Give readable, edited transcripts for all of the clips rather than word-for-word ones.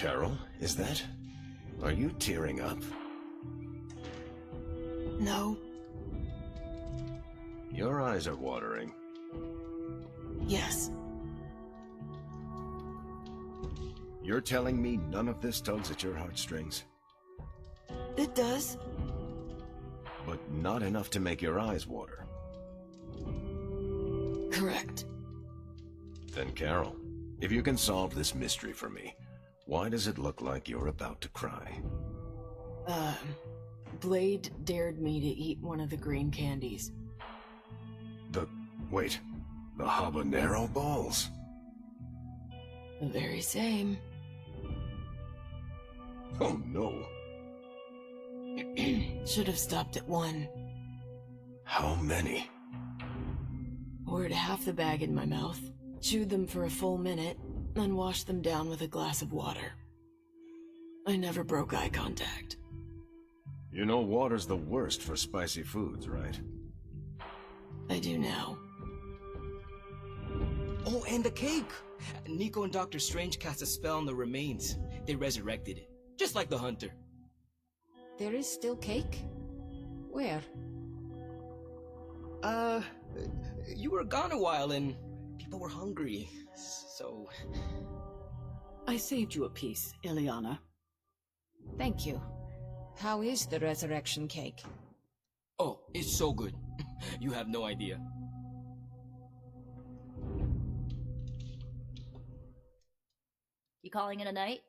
Carol, is that? Are you tearing up? No. Your eyes are watering. Yes. You're telling me none of this tugs at your heartstrings? It does. But not enough to make your eyes water. Correct. Then Carol, if you can solve this mystery for me, why does it look like you're about to cry? Blade dared me to eat one of the green candies. Wait, the habanero balls? The very same. Oh no. Should have stopped at one. How many? Poured half the bag in my mouth, chewed them for a full minute, then washed them down with a glass of water. I never broke eye contact. You know water's the worst for spicy foods, right? I do now. Oh, and the cake! Nico and Dr. Strange cast a spell on the remains. They resurrected it, just like the hunter. There is still cake? Where? You were gone a while and people were hungry, so... I saved you a piece, Ileana. Thank you. How is the resurrection cake? Oh, it's so good. You have no idea. You calling it a night?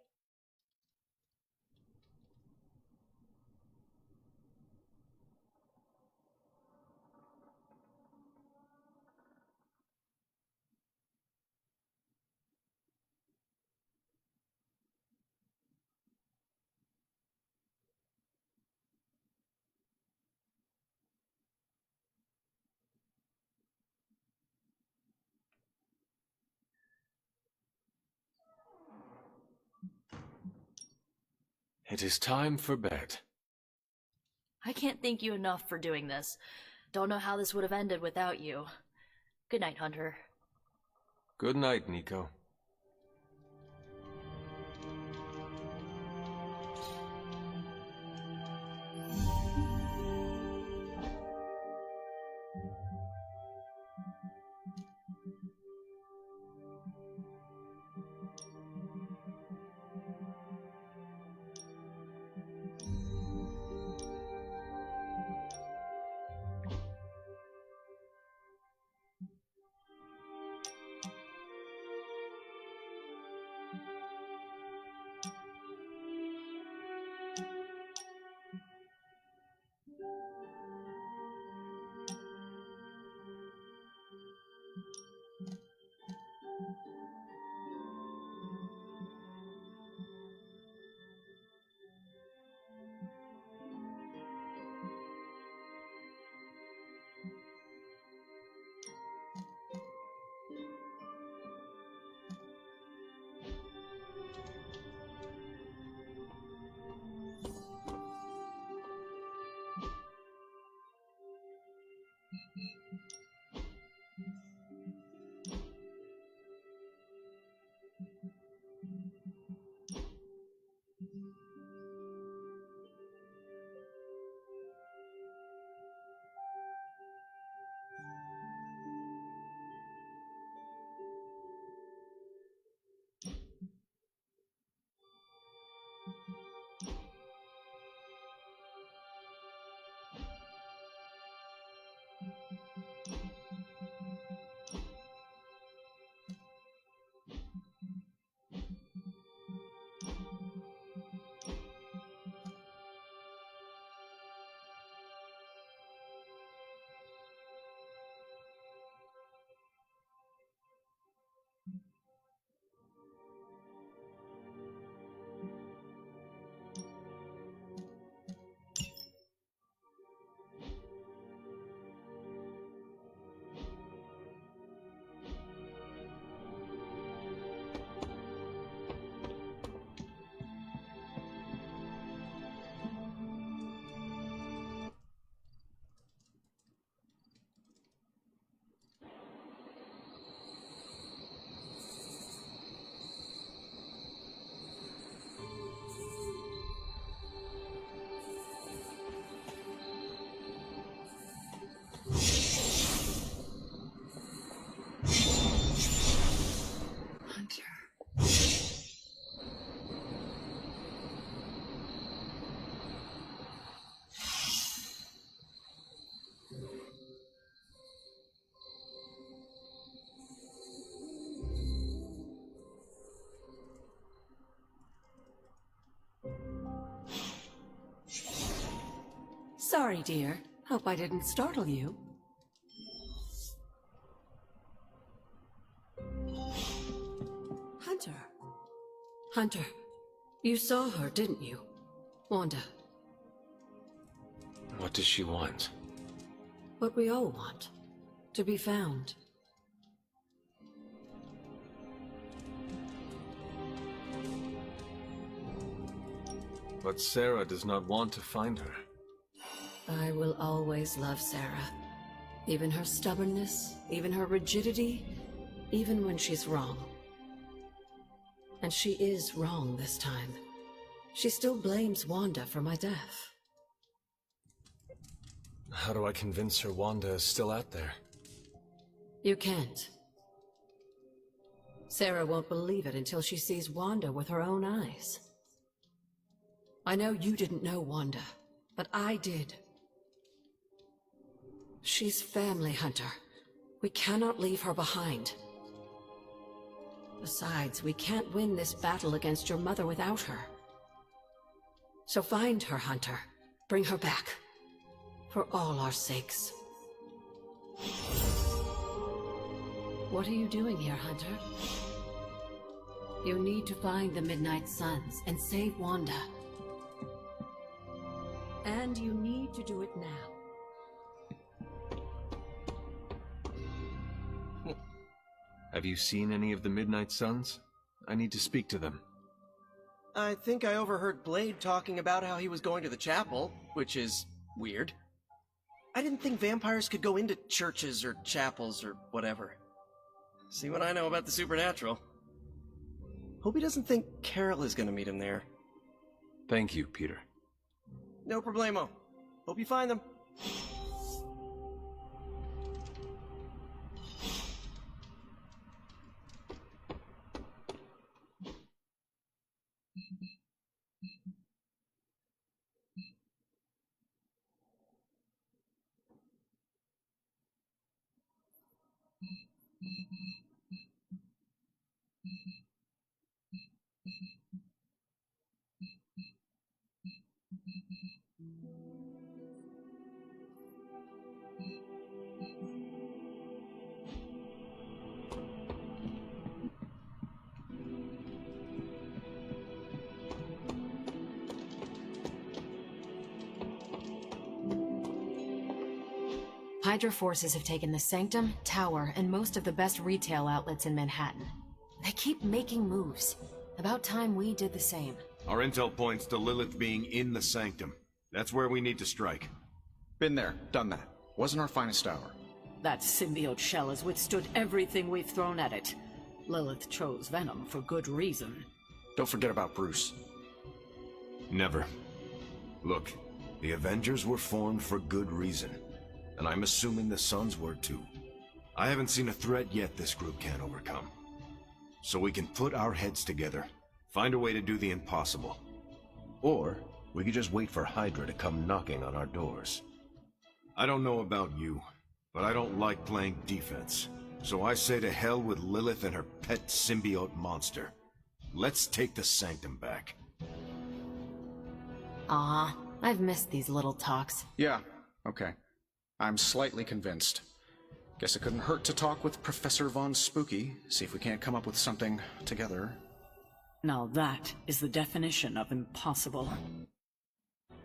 It is time for bed. I can't thank you enough for doing this. Don't know how this would have ended without you. Good night, Hunter. Good night, Nico. Sorry, dear. Hope I didn't startle you. Hunter. Hunter, you saw her, didn't you? Wanda. What does she want? What we all want. To be found. But Sarah does not want to find her. I will always love Sarah. Even her stubbornness, even her rigidity, even when she's wrong. And she is wrong this time. She still blames Wanda for my death. How do I convince her Wanda is still out there? You can't. Sarah won't believe it until she sees Wanda with her own eyes. I know you didn't know Wanda, but I did. She's family, Hunter. We cannot leave her behind. Besides, we can't win this battle against your mother without her. So find her, Hunter. Bring her back. For all our sakes. What are you doing here, Hunter? You need to find the Midnight Suns and save Wanda. And you need to do it now. Have you seen any of the Midnight Suns? I need to speak to them. I think I overheard Blade talking about how he was going to the chapel, which is weird. I didn't think vampires could go into churches or chapels or whatever. See what I know about the supernatural. Hope he doesn't think Carol is gonna meet him there. Thank you, Peter. No problemo. Hope you find them. Hydra forces have taken the Sanctum, Tower, and most of the best retail outlets in Manhattan. They keep making moves. About time we did the same. Our intel points to Lilith being in the Sanctum. That's where we need to strike. Been there, done that. Wasn't our finest hour. That symbiote shell has withstood everything we've thrown at it. Lilith chose Venom for good reason. Don't forget about Bruce. Never. Look, the Avengers were formed for good reason. And I'm assuming the Suns were too. I haven't seen a threat yet this group can't overcome. So we can put our heads together, find a way to do the impossible. Or we could just wait for Hydra to come knocking on our doors. I don't know about you, but I don't like playing defense. So I say to hell with Lilith and her pet symbiote monster. Let's take the Sanctum back. Ah, I've missed these little talks. Yeah, okay. I'm slightly convinced. Guess it couldn't hurt to talk with Professor Von Spooky, see if we can't come up with something together. Now that is the definition of impossible.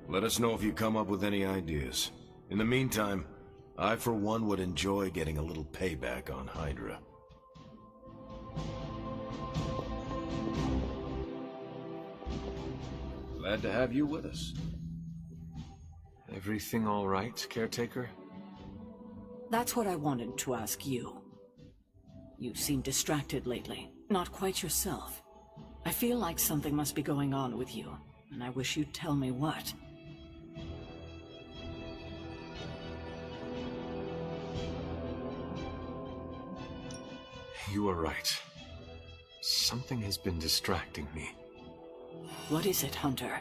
Let us know if you come up with any ideas. In the meantime, I for one would enjoy getting a little payback on Hydra. Glad to have you with us. Everything all right, caretaker? That's what I wanted to ask you. You seem distracted lately, not quite yourself. I feel like something must be going on with you, and I wish you'd tell me what. You are right. Something has been distracting me. What is it, Hunter?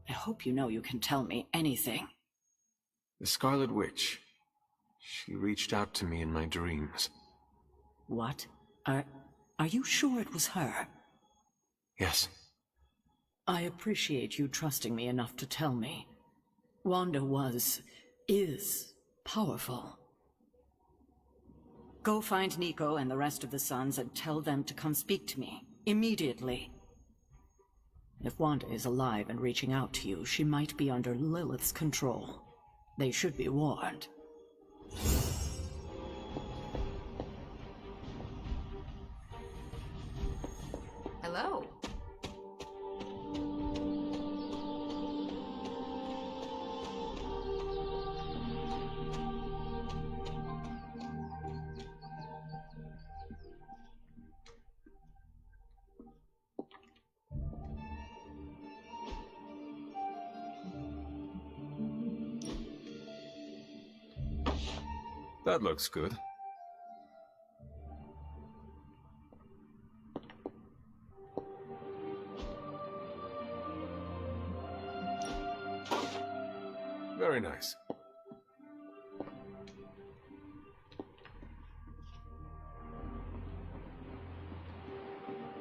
I hope you know you can tell me anything. The Scarlet Witch. She reached out to me in my dreams. What? Are you sure it was her? Yes. I appreciate you trusting me enough to tell me. Wanda is powerful. Go find Nico and the rest of the Sons and tell them to come speak to me, immediately. If Wanda is alive and reaching out to you, she might be under Lilith's control. They should be warned. Hello. That looks good. Very nice.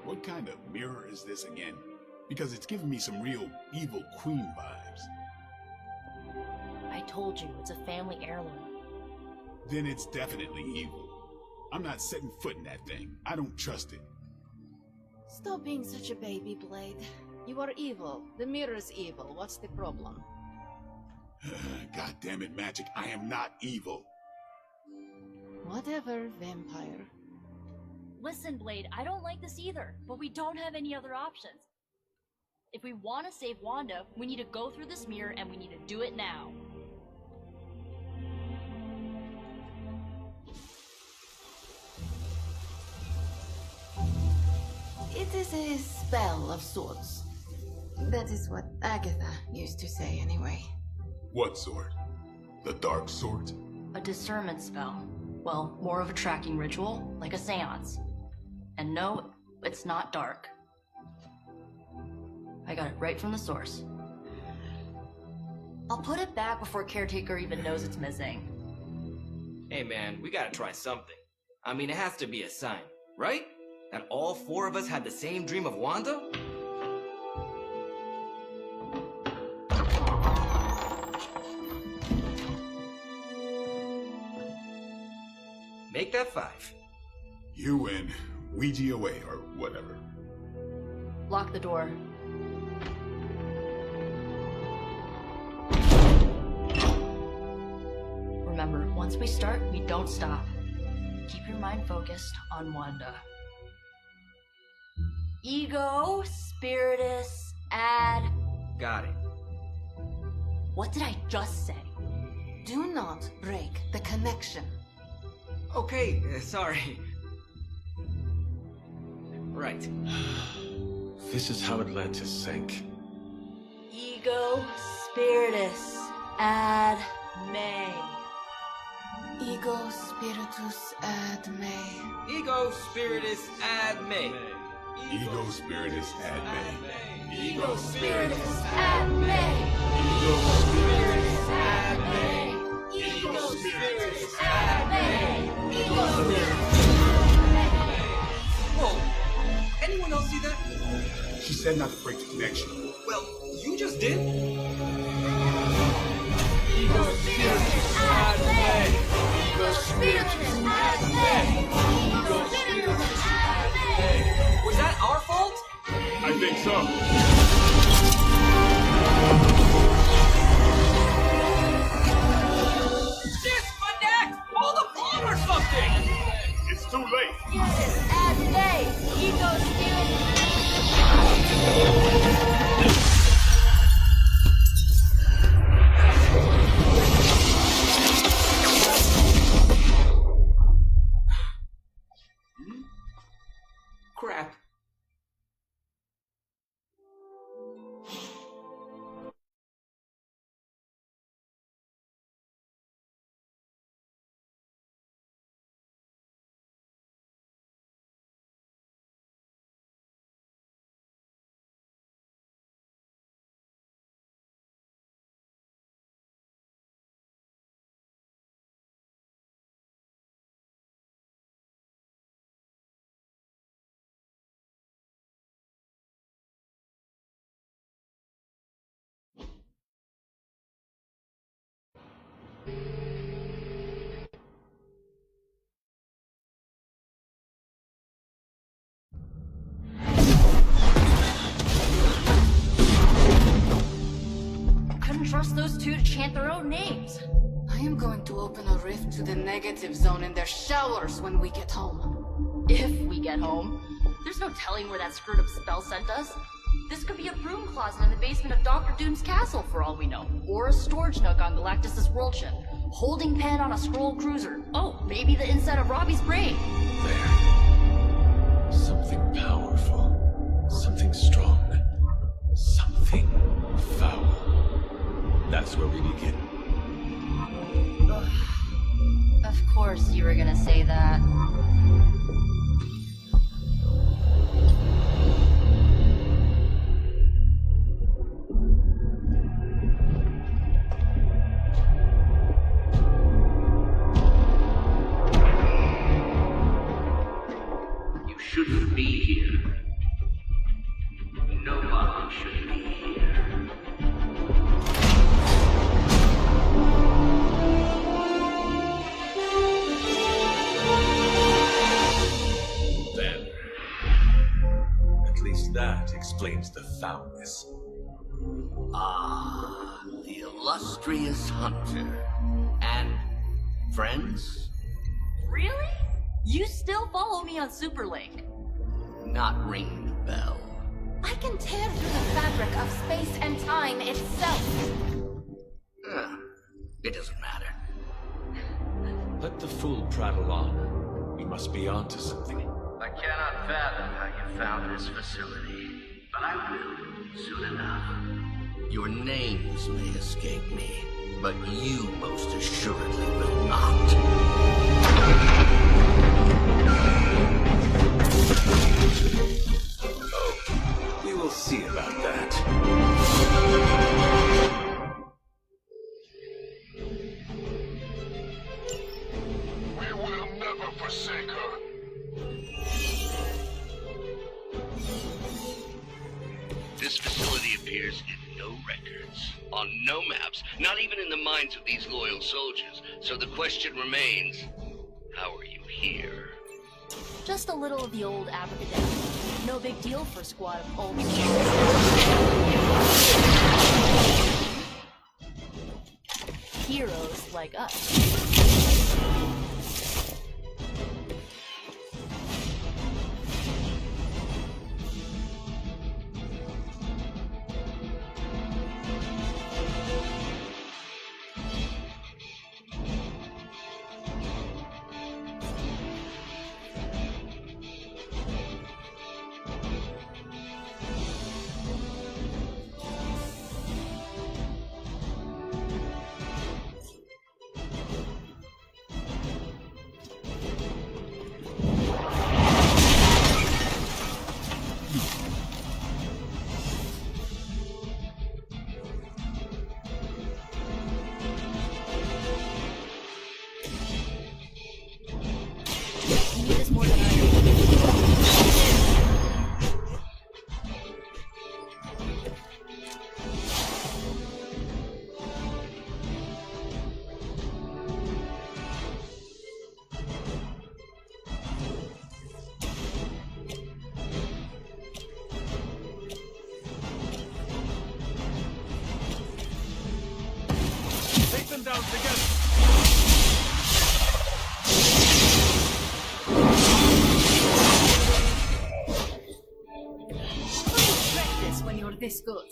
What kind of mirror is this again? Because it's giving me some real evil queen vibes. I told you, it's a family heirloom. Then it's definitely evil. I'm not setting foot in that thing. I don't trust it. Stop being such a baby, Blade. You are evil. The mirror's evil. What's the problem? God damn it, Magik. I am not evil. Whatever, vampire. Listen, Blade, I don't like this either, but we don't have any other options. If we want to save Wanda, we need to go through this mirror and we need to do it now. It is a spell of sorts. That is what Agatha used to say anyway. What sort? The dark sort? A discernment spell. Well, more of a tracking ritual, like a seance. And no, it's not dark. I got it right from the source. I'll put it back before Caretaker even knows it's missing. Hey man, we gotta try something. I mean, it has to be a sign, right? That all four of us had the same dream of Wanda? Make that 5. You win. Ouija away, or whatever. Lock the door. Remember, once we start, we don't stop. Keep your mind focused on Wanda. Ego, Spiritus, add... Got it. What did I just say? Do not break the connection. Okay, sorry. Right. This is how Atlantis sank. Ego, Spiritus, ad me. Ego spiritus ad me. Ego spiritus ad me. Ego spiritus ad me. Ego spiritus ad me. Ego spiritus ad me. Ego spiritus ad me. Ego spiritus. Whoa! Anyone else see that? She said not to break the connection. Well, you just did. Ego spiritus ad me. Ego spiritus ad me. Ego spiritus ad me. Was that our fault? I think so. Disconnect! Pull the plug or something! It's too late. Spiritus ad me. Ego spiritus. Crap. Couldn't trust those two to chant their own names. I am going to open a rift to the negative zone in their showers when we get home. If we get home. There's no telling where that screwed up spell sent us. This could be a broom closet in the basement of Dr. Doom's castle for all we know. Or a storage nook on Galactus' world ship. Holding pen on a scroll cruiser. Oh, maybe the inside of Robbie's brain. There. Something powerful. Something strong. Something foul. That's where we begin. Of course you were gonna say that. You shouldn't be here. Nobody should be here. Then, at least that explains the foulness. Ah, the illustrious hunter. And friends? Really? You still follow me on Superlink? Not ring the bell. I can tear through the fabric of space and time itself. It doesn't matter. Let the fool prattle on. We must be onto something. I cannot fathom how you found this facility, but I will soon enough. Your names may escape me, but you most assuredly will not. Oh, we will see about that. We will never forsake her. This facility appears in no records, on no maps, not even in the minds of these loyal soldiers. So the question remains, how are you here? Just a little of the old abracadabra. No big deal for a squad of old heroes like us. You need this more than I do. Take them down together. Practice when you're this good.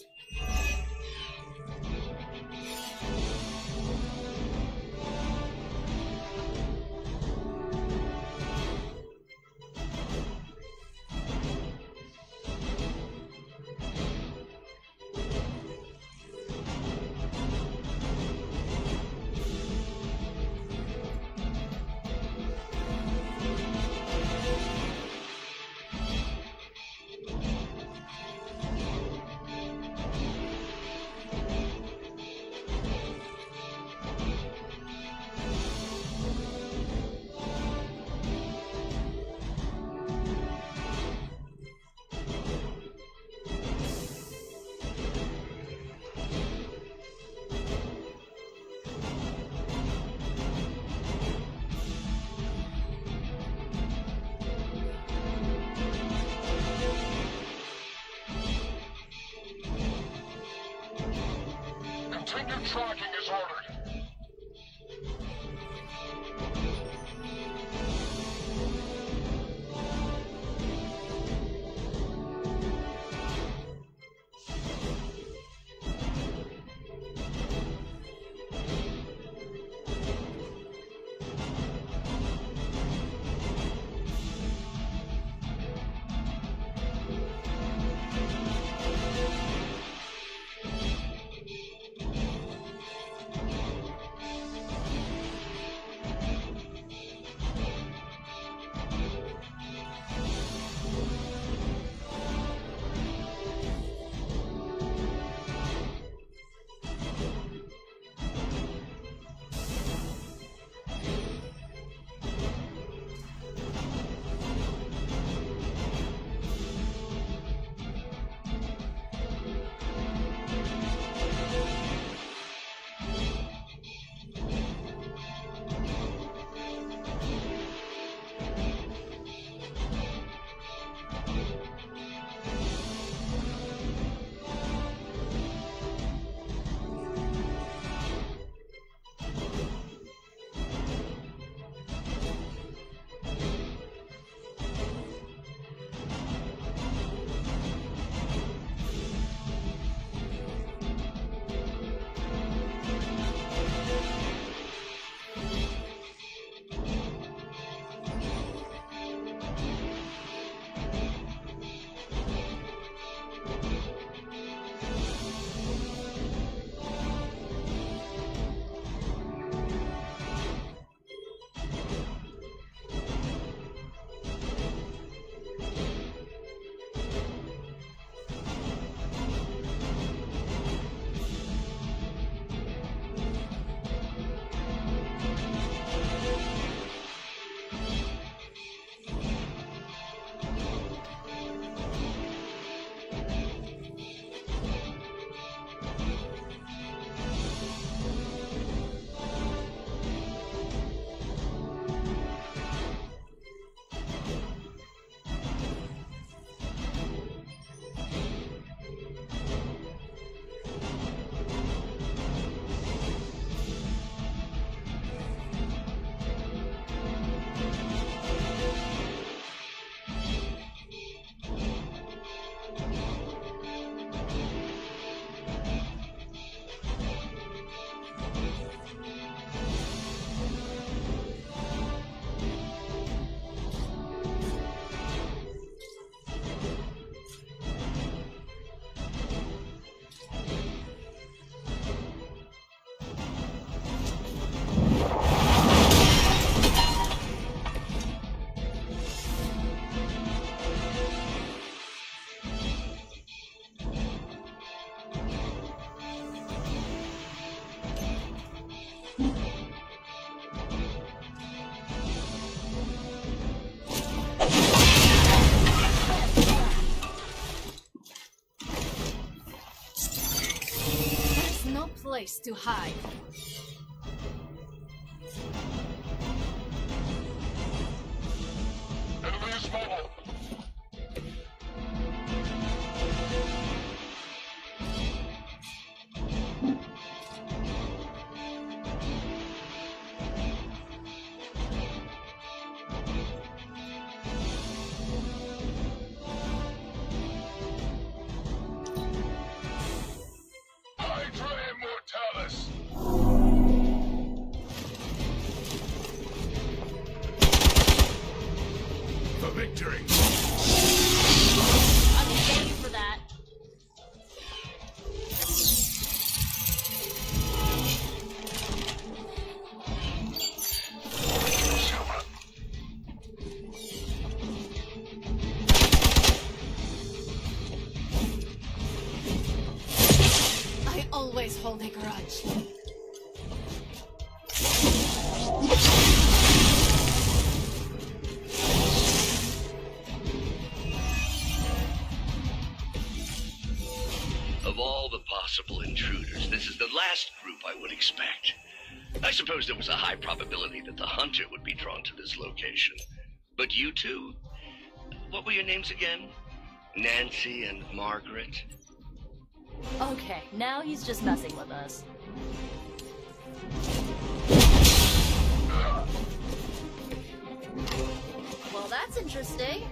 Continue tracking as ordered. Place to hide. Enemy is mobile. Hydra Immortalis! For victory! I'm waiting for that. I always hold a grudge. Of all the possible intruders, this is the last group I would expect. I suppose there was a high probability that the hunter would be drawn to this location. But you two? What were your names again? Nancy and Margaret? Okay, now he's just messing with us. Well, that's interesting.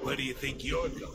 Where do you think you're going?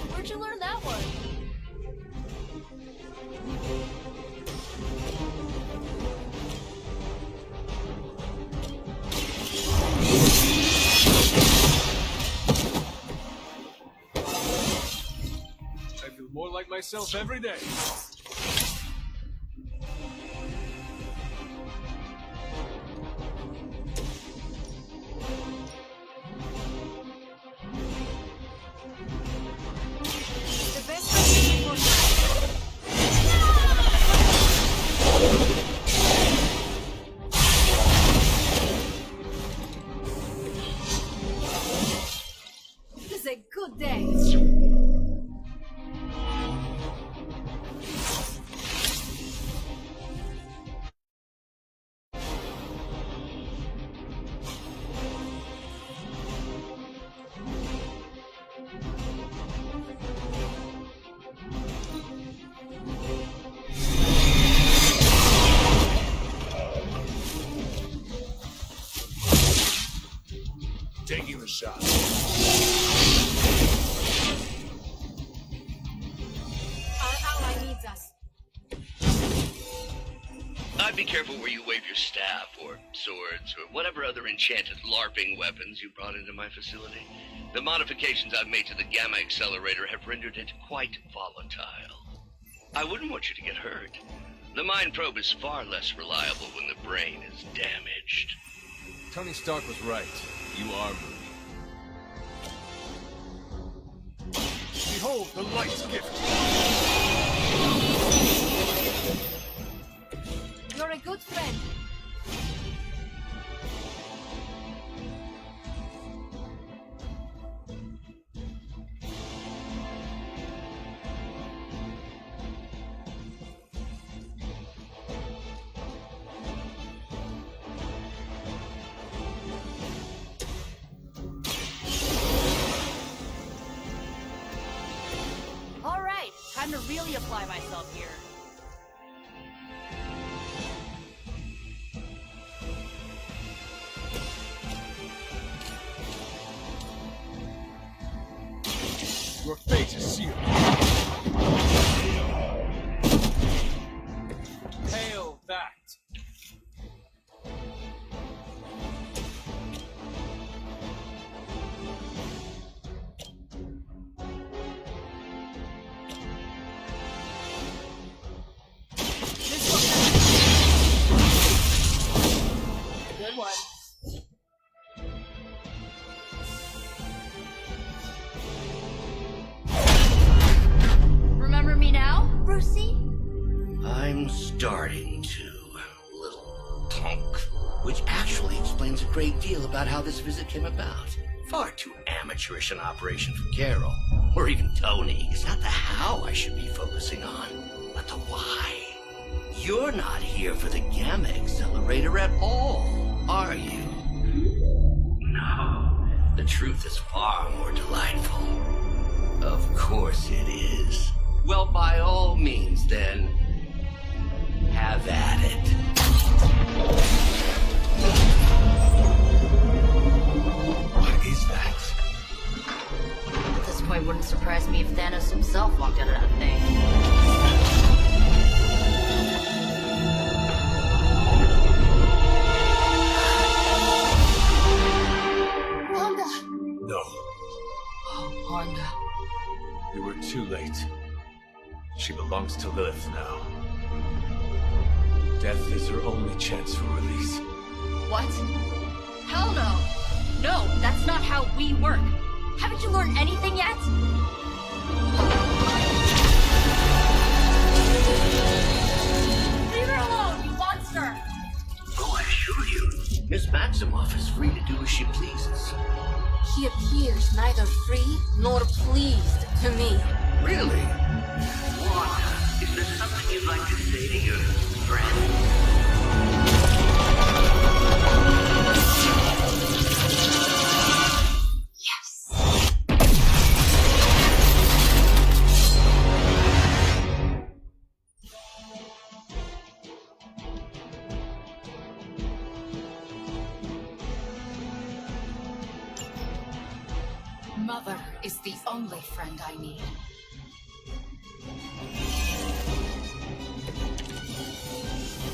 Where'd you learn that one? I feel more like myself every day. This is a good day. Taking the shot. Our ally needs us. I'd be careful where you wave your staff, or swords, or whatever other enchanted LARPing weapons you brought into my facility. The modifications I've made to the Gamma Accelerator have rendered it quite volatile. I wouldn't want you to get hurt. The Mind Probe is far less reliable when the brain is damaged. Tony Stark was right. You are moving. Behold the light's gift. You're a good friend. All right, time to really apply myself here. Your fate is sealed. Hail that. Good one. I'm starting to, little punk. Which actually explains a great deal about how this visit came about. Far too amateurish an operation for Carol, or even Tony. It's not the how I should be focusing on, but the why. You're not here for the Gamma Accelerator at all, are you? No. The truth is far more delightful. Of course it is. Well, by all means, then, have at it. What is that? At this point, wouldn't surprise me if Thanos himself walked out of that thing. Wanda! No, Oh, Wanda. we were too late. She belongs to Lilith now. Death is her only chance for release. What? Hell no! No, that's not how we work. Haven't you learned anything yet? Leave her alone, you monster! Oh, I assure you, Miss Maximoff is free to do as she pleases. He appears neither free nor pleased to me. Really? Wanda, is there something you'd like to say to your friend? Mother is the only friend I need.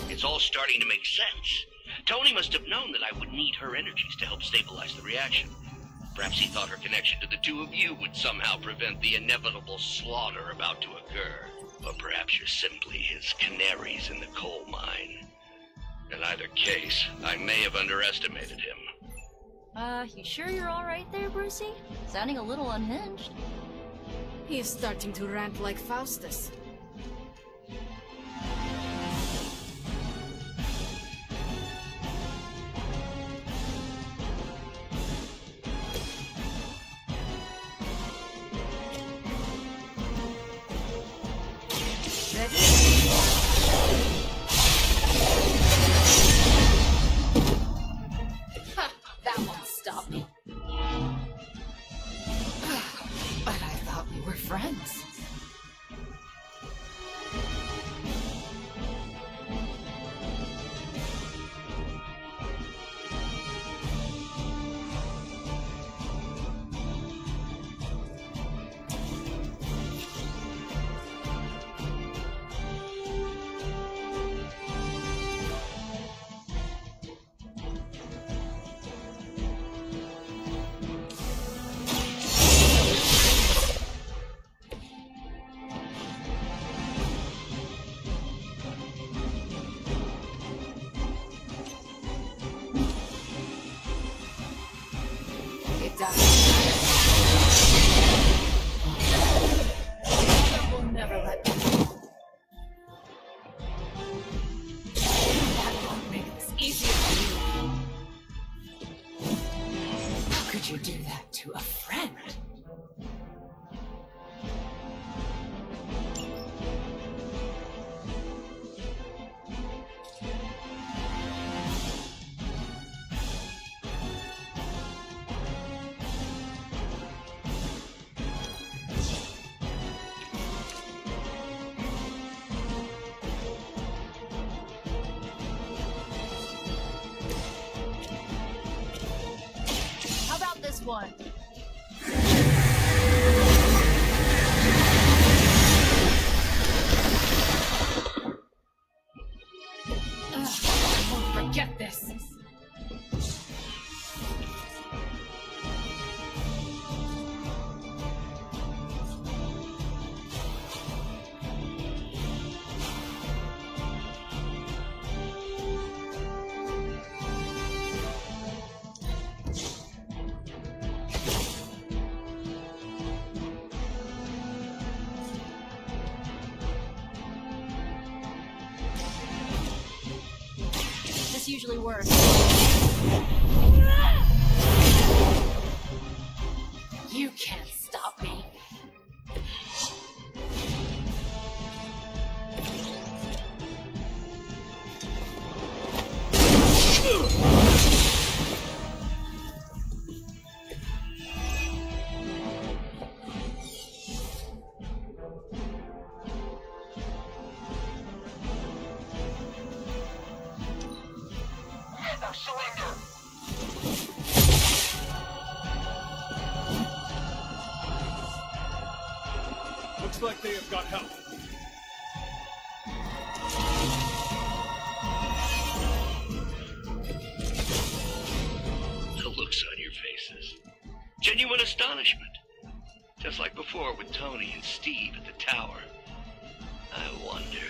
It's all starting to make sense. Tony must have known that I would need her energies to help stabilize the reaction. Perhaps he thought her connection to the two of you would somehow prevent the inevitable slaughter about to occur. Or perhaps you're simply his canaries in the coal mine. In either case, I may have underestimated him. You sure you're alright there, Brucey? Sounding a little unhinged. He is starting to rant like Faustus. That won't stop me. But I thought we were friends. It doesn't matter. Will never let me go. That won't make this easier for you. How could you do that to a friend? How about this one? I won't forget this. usually work. You can't stop me. Never surrender! Looks like they have got help. The looks on your faces. Genuine astonishment. Just like before with Tony and Steve at the tower. I wonder,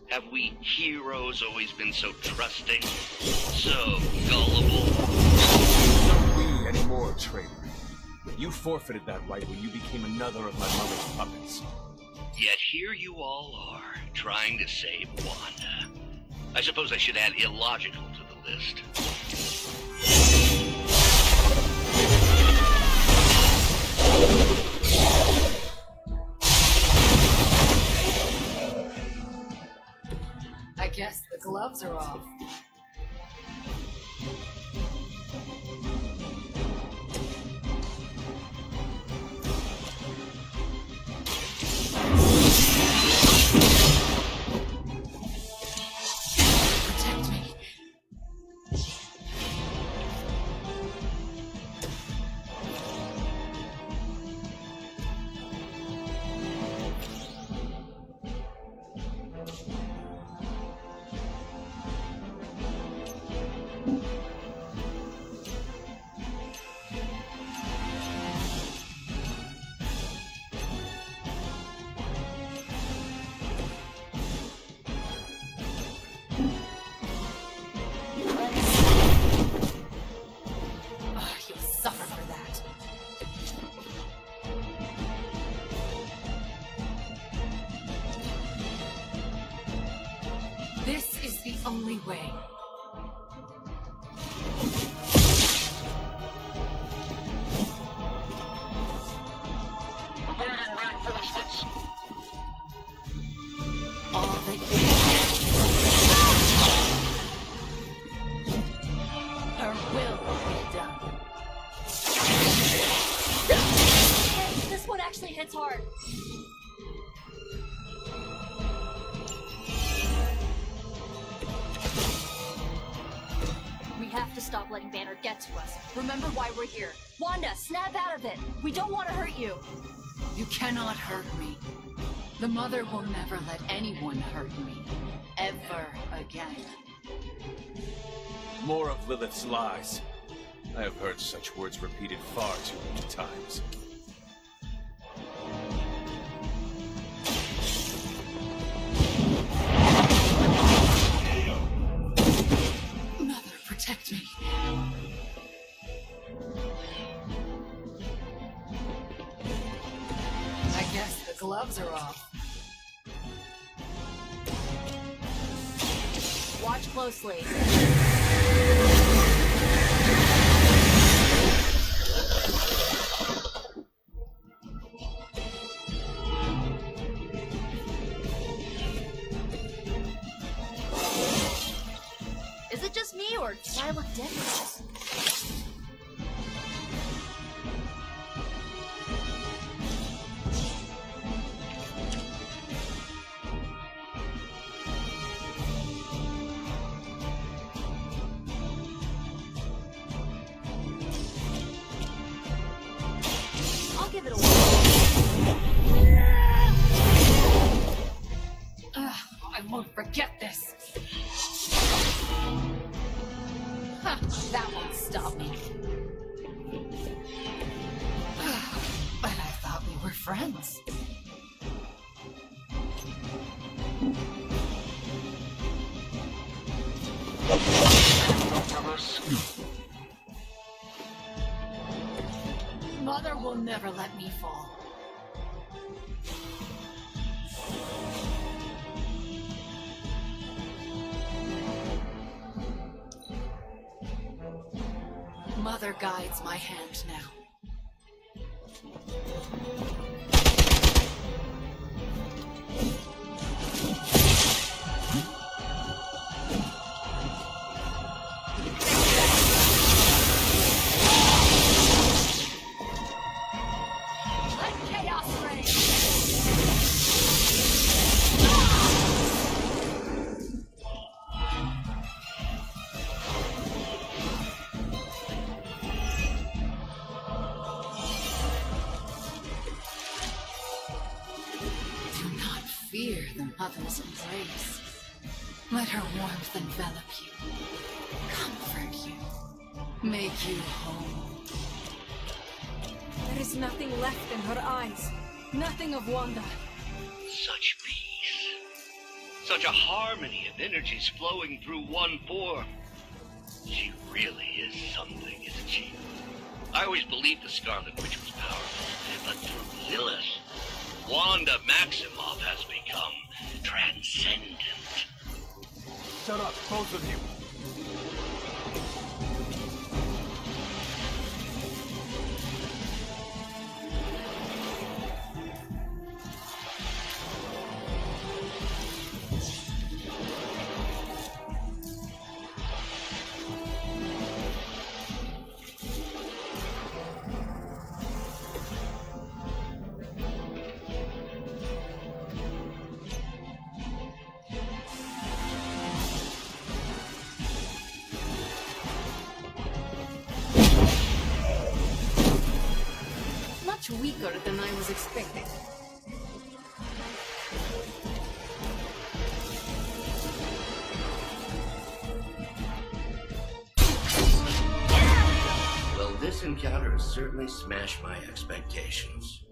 have we heroes always been so trusting? So gullible? Not we anymore, traitor. You forfeited that right when you became another of my mother's puppets. Yet here you all are, trying to save Wanda. I suppose I should add illogical to the list. I guess the gloves are off. Protect me. Oh, you'll suffer for that. This is the only way. Awaiting reinforcements. All that her will be done. Hey, this one actually hits hard. We have to stop letting Banner get to us. Remember why we're here. Wanda, snap out of it. We don't want to hurt you. You cannot hurt me. The Mother will never let anyone hurt me. Ever again. More of Lilith's lies. I have heard such words repeated far too many times. Mother, protect me. I guess the gloves are off. Watch closely. Is it just me, or do I look different? I'll give it a whirl. I won't forget this. Huh, that won't stop me. But I thought we were friends. Mother will never let me fall. Mother guides my hand now. Fear the mother's embrace. Let her warmth envelop you, comfort you, make you whole. There is nothing left in her eyes. Nothing of Wanda. Such peace. Such a harmony of energies flowing through one form. She really is something, isn't she? I always believed the Scarlet Witch was powerful, but through Lilith, Wanda Maximoff has become transcendent. Shut up, both of you. Much weaker than I was expecting. Well, this encounter has certainly smashed my expectations.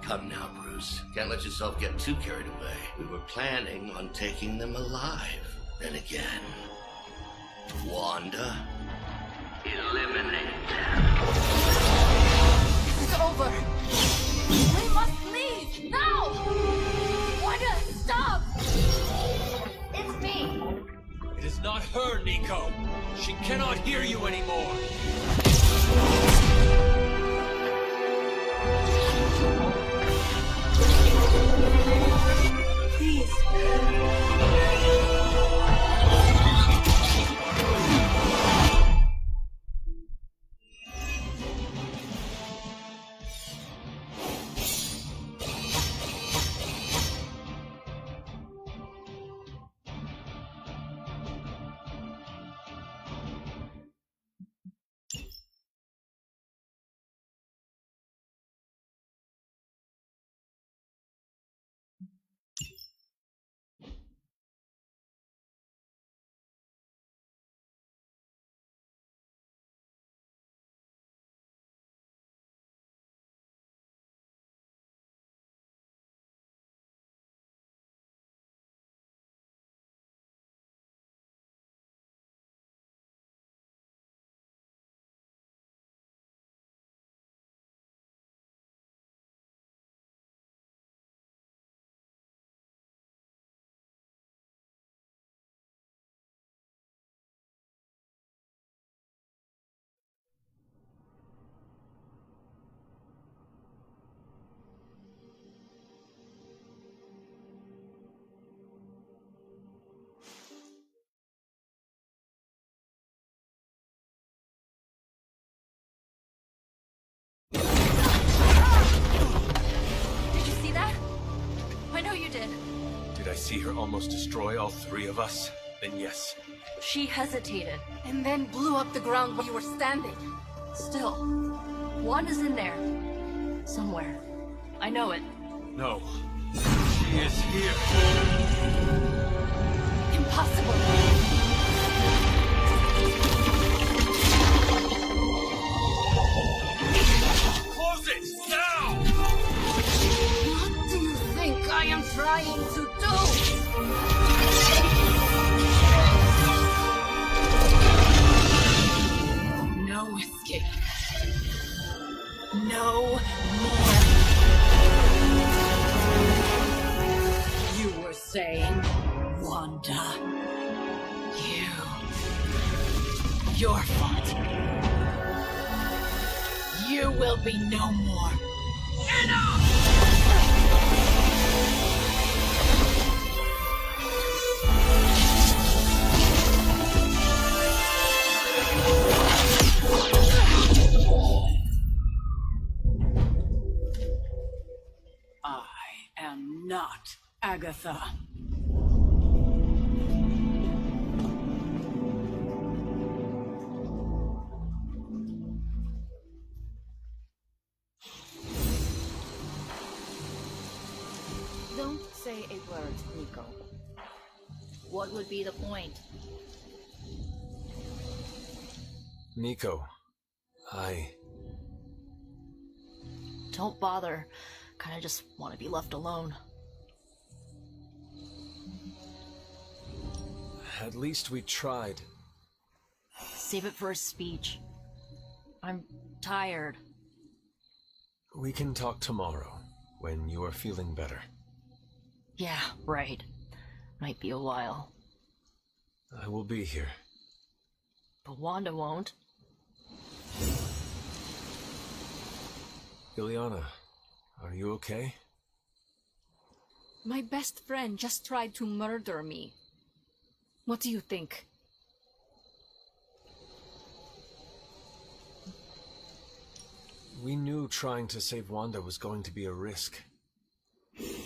Come now, Bruce. Can't let yourself get too carried away. We were planning on taking them alive. Then again, Wanda, eliminate them. It's over. We must leave now. Wanda, stop! It's me. It is not her, Nico. She cannot hear you anymore. Please. Did I see her almost destroy all three of us? Then yes. She hesitated. And then blew up the ground where you were standing. Still, Wanda's in there. Somewhere. I know it. No. She is here. Impossible. Close it! Now! What do you think I am trying to do? No escape. No more. You were saying, Wanda, you your fault. You will be no more. I am not Agatha. Don't say a word, Nico. What would be the point? Nico, Don't bother. Kinda just want to be left alone. At least we tried. Save it for a speech. I'm tired. We can talk tomorrow, when you are feeling better. Yeah, right. Might be a while. I will be here. But Wanda won't. Ileana, are you okay? My best friend just tried to murder me. What do you think? We knew trying to save Wanda was going to be a risk.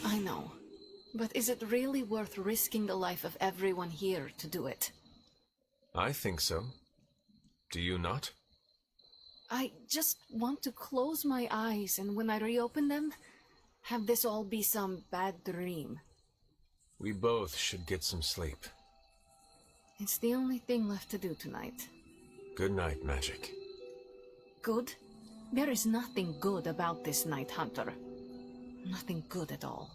I know. But is it really worth risking the life of everyone here to do it? I think so. Do you not? I just want to close my eyes and when I reopen them, have this all be some bad dream. We both should get some sleep. It's the only thing left to do tonight. Good night, Magik. Good? There is nothing good about this night, Hunter. Nothing good at all.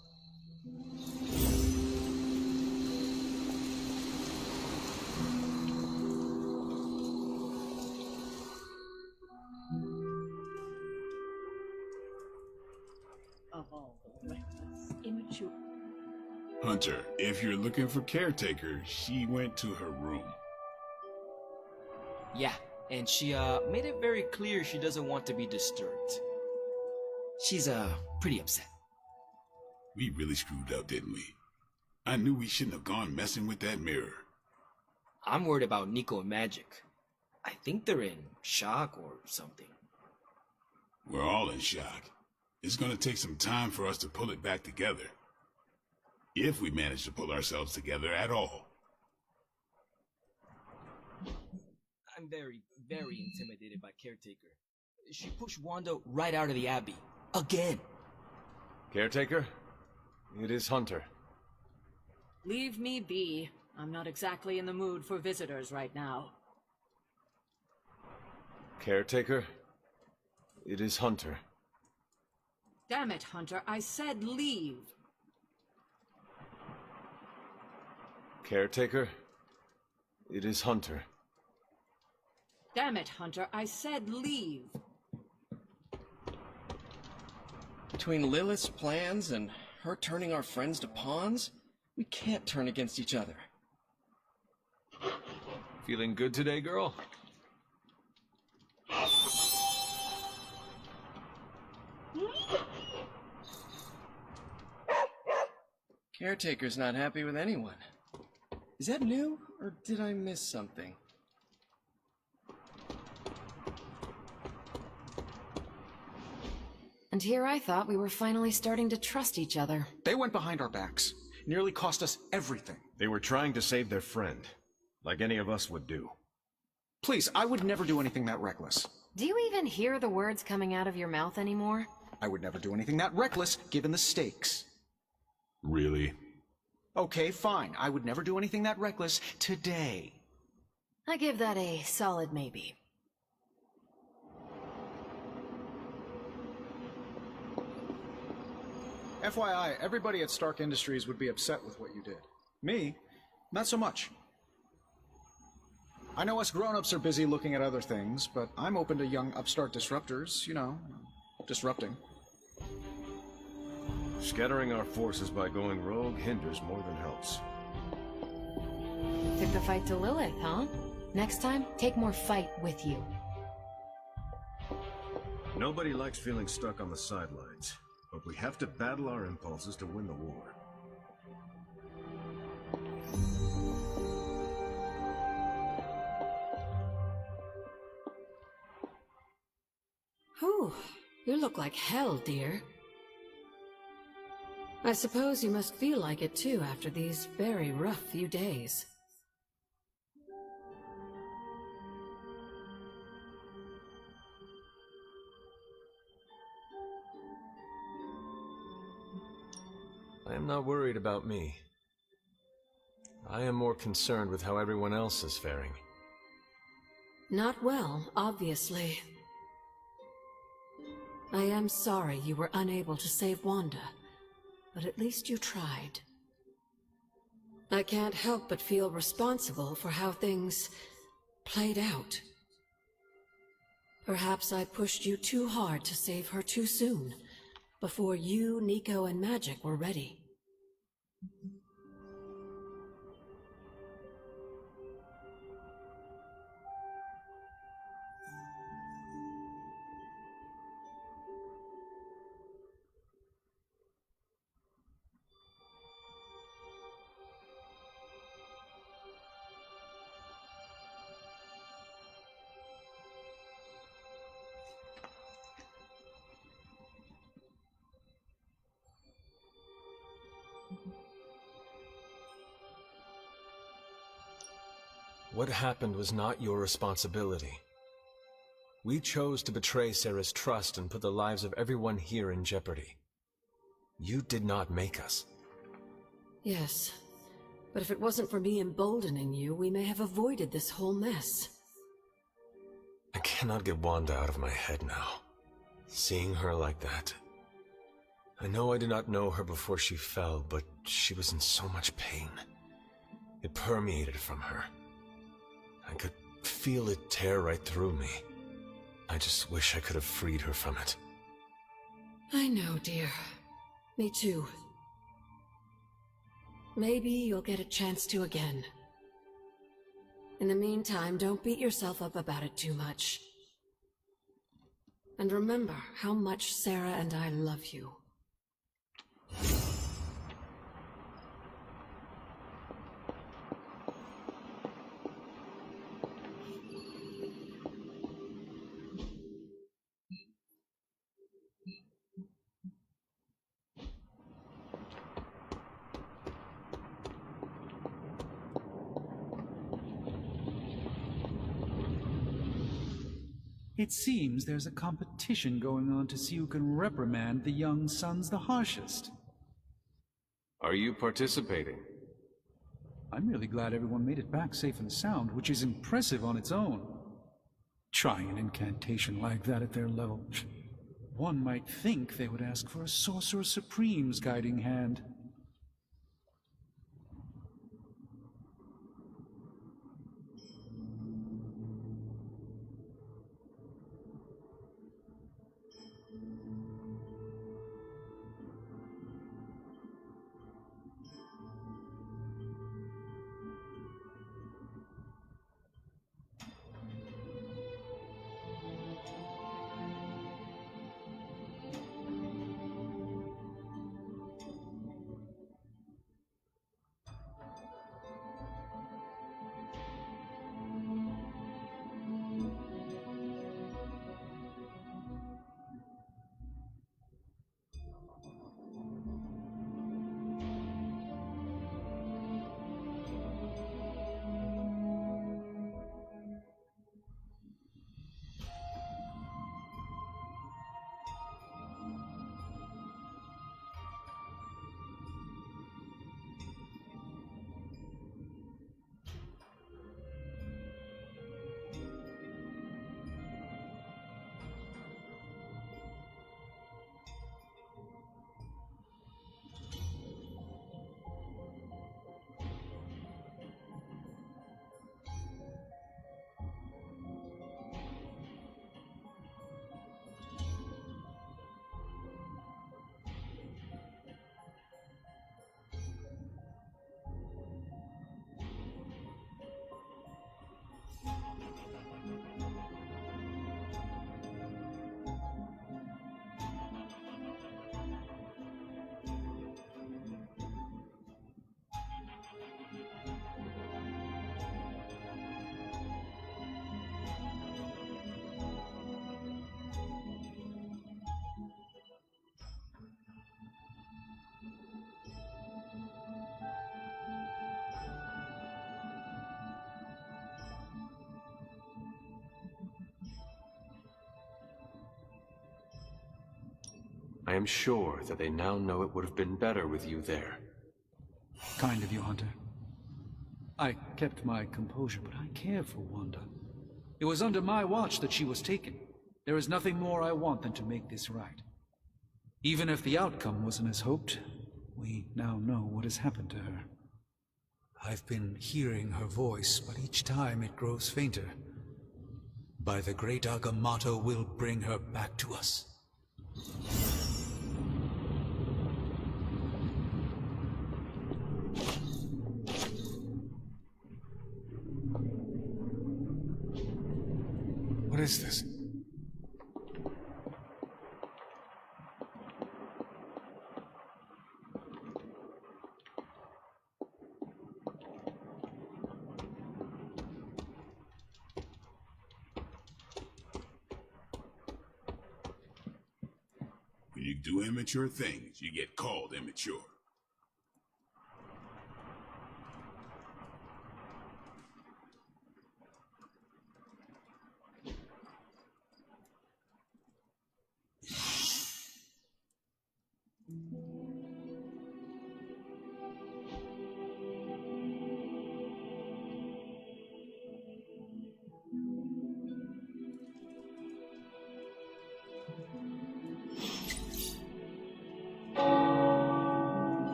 Of all the reckless, immature. Hunter, if you're looking for Caretaker, she went to her room. Yeah, and she made it very clear she doesn't want to be disturbed. She's pretty upset. We really screwed up, didn't we? I knew we shouldn't have gone messing with that mirror. I'm worried about Nico and Magik. I think they're in shock or something. We're all in shock. It's gonna take some time for us to pull it back together. If we manage to pull ourselves together at all. I'm very, very intimidated by Caretaker. She pushed Wanda right out of the Abbey. Again! Caretaker, it is Hunter. Leave me be. I'm not exactly in the mood for visitors right now. Caretaker, it is Hunter. Damn it, Hunter. I said leave. Caretaker, it is Hunter. Damn it, Hunter. I said leave. Between Lilith's plans and her turning our friends to pawns, we can't turn against each other. Feeling good today, girl? Caretaker's not happy with anyone. Is that new, or did I miss something? And here I thought we were finally starting to trust each other. They went behind our backs. Nearly cost us everything. They were trying to save their friend, like any of us would do. Please, I would never do anything that reckless. Do you even hear the words coming out of your mouth anymore? I would never do anything that reckless, given the stakes. Really? Okay, fine. I would never do anything that reckless today. I give that a solid maybe. FYI, everybody at Stark Industries would be upset with what you did. Me? Not so much. I know us grown-ups are busy looking at other things, but I'm open to young upstart disruptors, you know, disrupting. Scattering our forces by going rogue hinders more than helps. Took the fight to Lilith, huh? Next time, take more fight with you. Nobody likes feeling stuck on the sidelines, but we have to battle our impulses to win the war. Whew, you look like hell, dear. I suppose you must feel like it too after these very rough few days. I am not worried about me. I am more concerned with how everyone else is faring. Not well, obviously. I am sorry you were unable to save Wanda, but at least you tried. I can't help but feel responsible for how things played out. Perhaps I pushed you too hard to save her too soon, before you, Nico, and Magik were ready. What happened was not your responsibility. We chose to betray Sarah's trust and put the lives of everyone here in jeopardy. You did not make us. Yes, but if it wasn't for me emboldening you, we may have avoided this whole mess. I cannot get Wanda out of my head now. Seeing her like that. I know I did not know her before she fell, but she was in so much pain. It permeated from her. I could feel it tear right through me. I just wish I could have freed her from it. I know, dear. Me too. Maybe you'll get a chance to again. In the meantime, don't beat yourself up about it too much. And remember how much Sarah and I love you. It seems there's a competition going on to see who can reprimand the young sons the harshest. Are you participating? I'm really glad everyone made it back safe and sound, which is impressive on its own. Trying an incantation like that at their level. One might think they would ask for a Sorcerer Supreme's guiding hand. I am sure that they now know it would have been better with you there. Kind of you, Hunter. I kept my composure, but I care for Wanda. It was under my watch that she was taken. There is nothing more I want than to make this right. Even if the outcome wasn't as hoped, we now know what has happened to her. I've been hearing her voice, but each time it grows fainter. By the great Agamotto will bring her back to us. What is this? When you do immature things, you get called immature.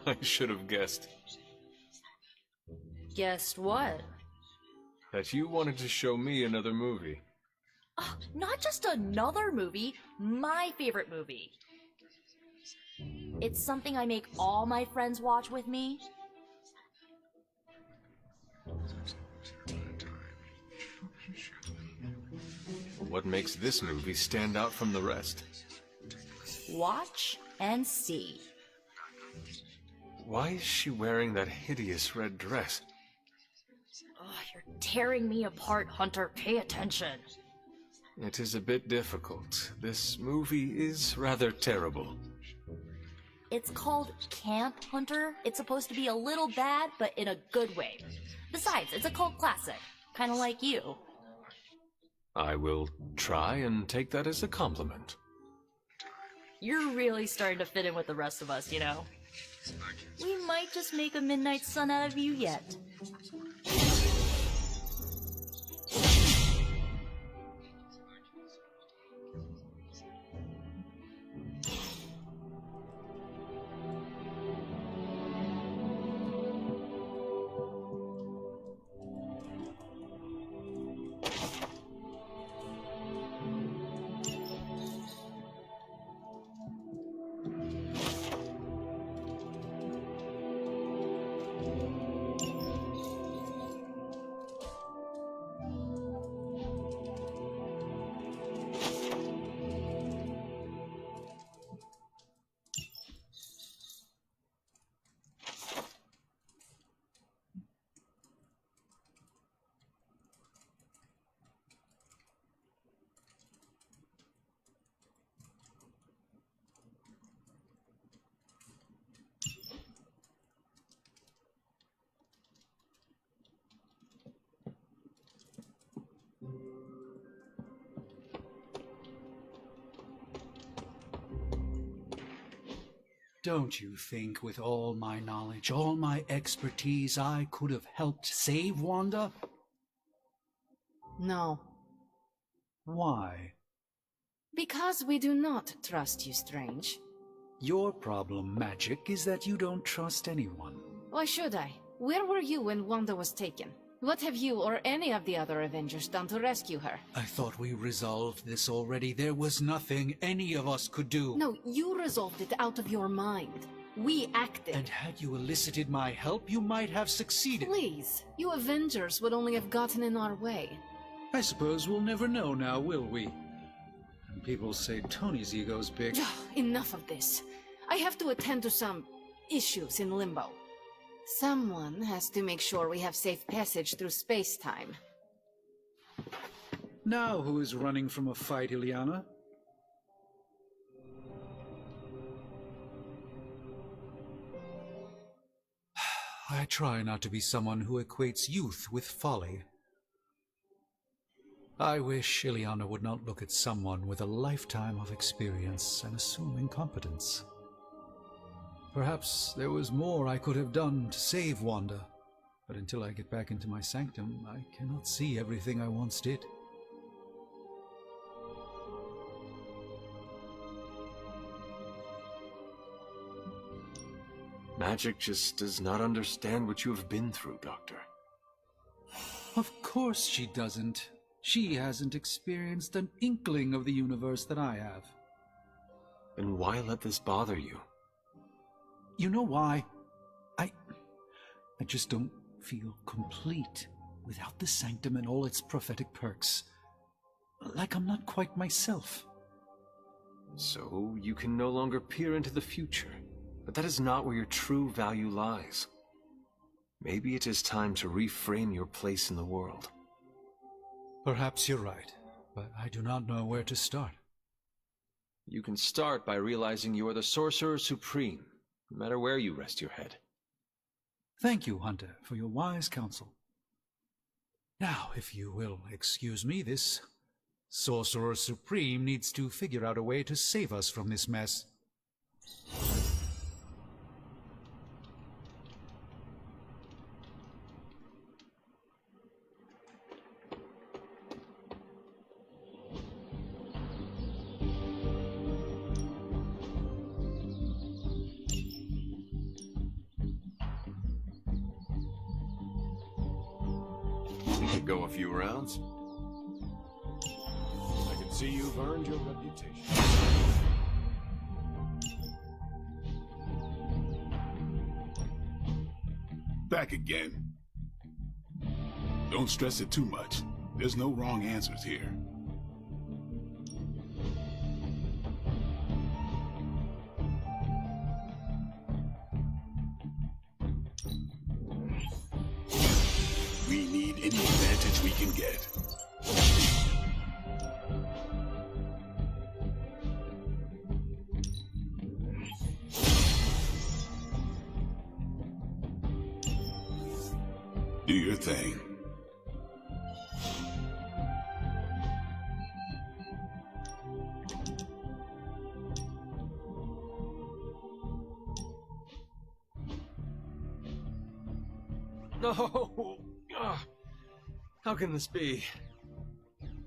I should have guessed. Guessed what? That you wanted to show me another movie. Not just another movie, my favorite movie. It's something I make all my friends watch with me. What makes this movie stand out from the rest? Watch and see. Why is she wearing that hideous red dress? You're tearing me apart, Hunter. Pay attention. It is a bit difficult. This movie is rather terrible. It's called Camp, Hunter. It's supposed to be a little bad, but in a good way. Besides, it's a cult classic. Kinda like you. I will try and take that as a compliment. You're really starting to fit in with the rest of us, you know? We might just make a midnight sun out of you yet. Don't you think with all my knowledge, all my expertise, I could have helped save Wanda? No. Why? Because we do not trust you, Strange. Your problem, Magik, is that you don't trust anyone. Why should I? Where were you when Wanda was taken? What have you or any of the other Avengers done to rescue her? I thought we resolved this already. There was nothing any of us could do. No, you resolved it out of your mind. We acted. And had you elicited my help, you might have succeeded. Please, you Avengers would only have gotten in our way. I suppose we'll never know now, will we? And people say Tony's ego's big. Enough of this. I have to attend to some issues in Limbo. Someone has to make sure we have safe passage through space-time. Now who is running from a fight, Ileana? I try not to be someone who equates youth with folly. I wish Ileana would not look at someone with a lifetime of experience and assume incompetence. Perhaps there was more I could have done to save Wanda, but until I get back into my sanctum, I cannot see everything I once did. Magik just does not understand what you have been through, Doctor. Of course she doesn't. She hasn't experienced an inkling of the universe that I have. Then why let this bother you? You know why? I just don't feel complete without the sanctum and all its prophetic perks. Like I'm not quite myself. So you can no longer peer into the future, but that is not where your true value lies. Maybe it is time to reframe your place in the world. Perhaps you're right, but I do not know where to start. You can start by realizing you are the Sorcerer Supreme, no matter where you rest your head. Thank you, Hunter, for your wise counsel. Now, if you will excuse me, this Sorcerer Supreme needs to figure out a way to save us from this mess. Go a few rounds. I can see you've earned your reputation. Back again. Don't stress it too much. There's no wrong answers here. We need any advantage we can get. Do your thing. No! How can this be?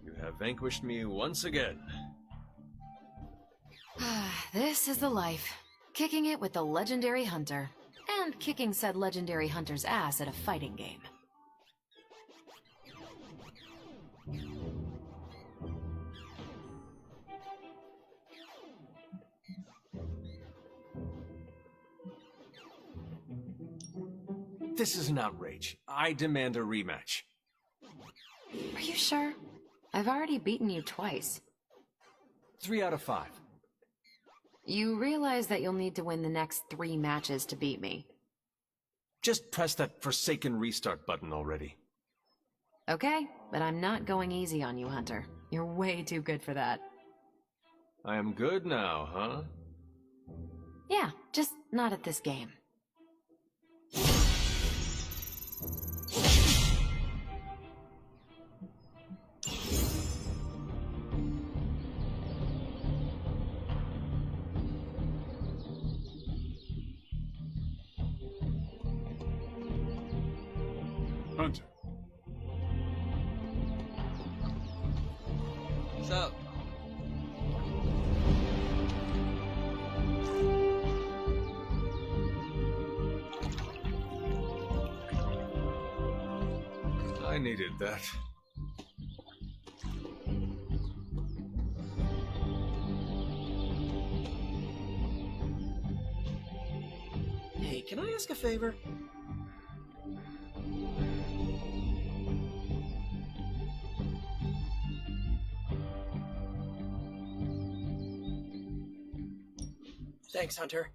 You have vanquished me once again. This is the life. Kicking it with the legendary hunter. And kicking said legendary hunter's ass at a fighting game. This is an outrage. I demand a rematch. Are you sure? I've already beaten you twice. 3 out of 5. You realize that you'll need to win the next 3 matches to beat me. Just press that forsaken restart button already. Okay, but I'm not going easy on you, Hunter. You're way too good for that. I am good now, huh? Yeah, just not at this game. I needed that. Hey, can I ask a favor? Thanks, Hunter.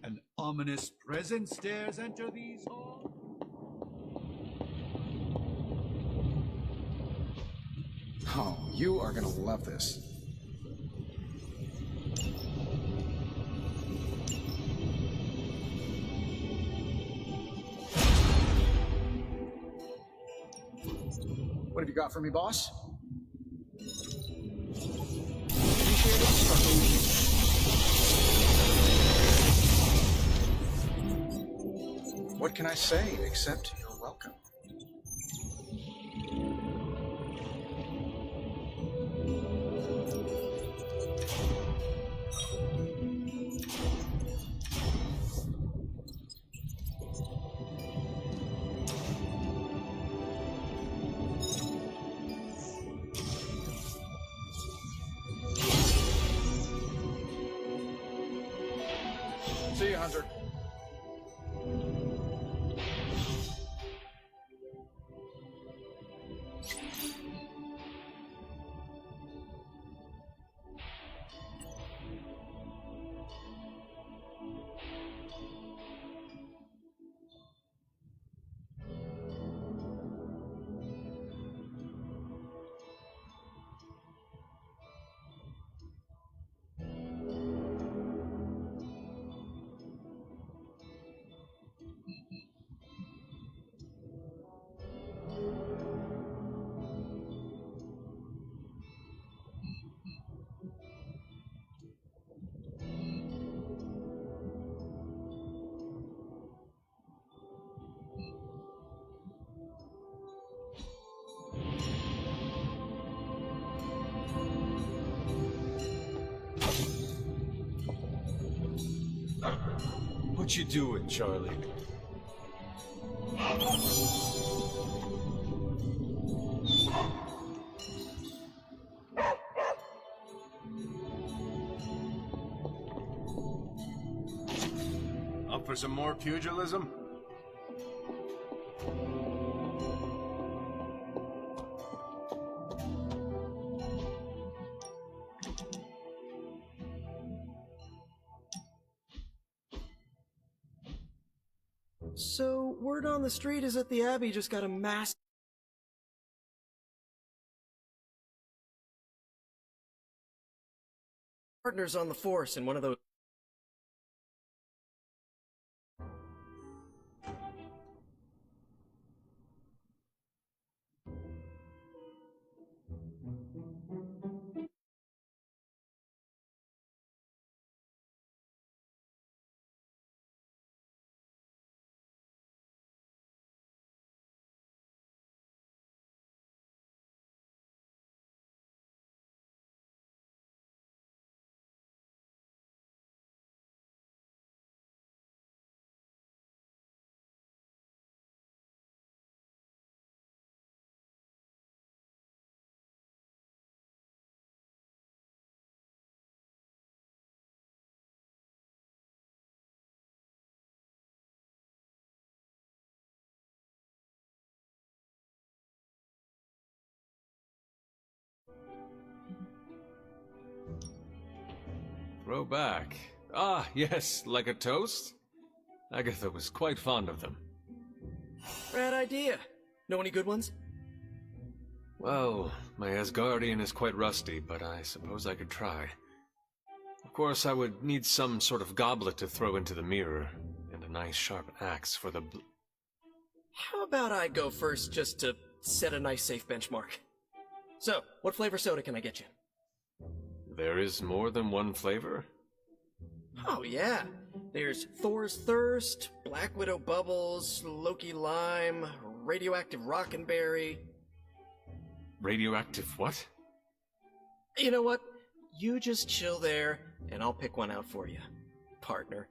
An ominous presence dares enter these halls? Oh, you are gonna love this. What have you got for me, boss? What can I say except you're welcome? See you, Hunter. What you doing, Charlie? Up for some more pugilism? So, word on the street is that the Abbey just got a mass partners on the force in one of those. Throw back. Ah, yes, like a toast? Agatha was quite fond of them. Rad idea. Know any good ones? Well, my Asgardian is quite rusty, but I suppose I could try. Of course, I would need some sort of goblet to throw into the mirror, and a nice sharp axe for the How about I go first just to set a nice safe benchmark? So, what flavor soda can I get you? There is more than one flavor? Oh yeah. There's Thor's Thirst, Black Widow Bubbles, Loki Lime, Radioactive Rockenberry. Radioactive what? You know what? You just chill there, and I'll pick one out for you, partner.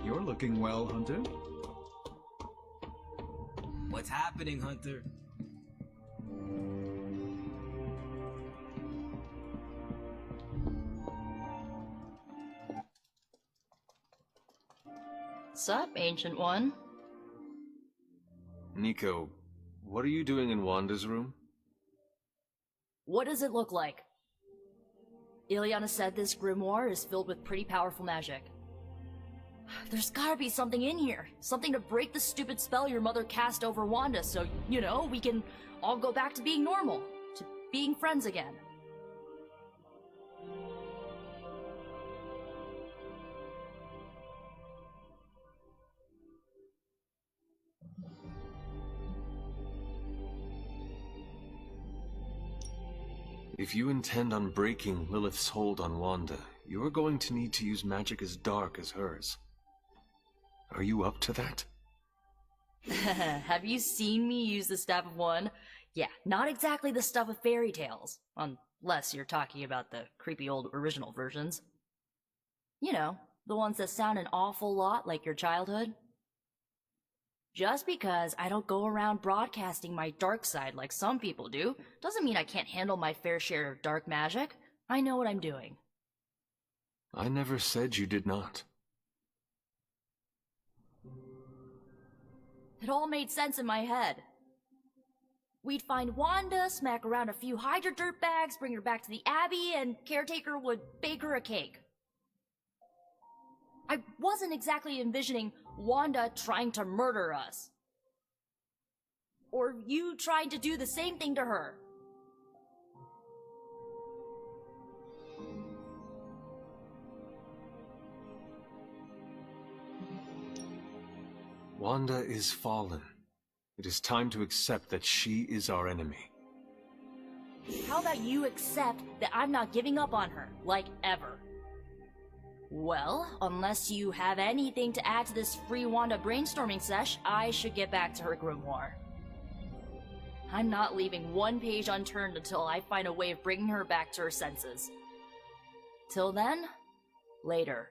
You're looking well, Hunter. What's happening, Hunter? Sup, Ancient One? Nico, what are you doing in Wanda's room? What does it look like? Ileana said this grimoire is filled with pretty powerful magic. There's gotta be something in here. Something to break the stupid spell your mother cast over Wanda so, you know, we can all go back to being normal. To being friends again. If you intend on breaking Lilith's hold on Wanda, you're going to need to use magic as dark as hers. Are you up to that? Have you seen me use the Staff of One? Yeah, not exactly the stuff of fairy tales. Unless you're talking about the creepy old original versions. You know, the ones that sound an awful lot like your childhood. Just because I don't go around broadcasting my dark side like some people do, doesn't mean I can't handle my fair share of dark magic. I know what I'm doing. I never said you did not. It all made sense in my head. We'd find Wanda, smack around a few Hydra dirtbags, bring her back to the Abbey, and Caretaker would bake her a cake. I wasn't exactly envisioning Wanda trying to murder us. Or you trying to do the same thing to her. Wanda is fallen. It is time to accept that she is our enemy. How about you accept that I'm not giving up on her, like ever? Well, unless you have anything to add to this free Wanda brainstorming sesh, I should get back to her grimoire. I'm not leaving one page unturned until I find a way of bringing her back to her senses. Till then, later.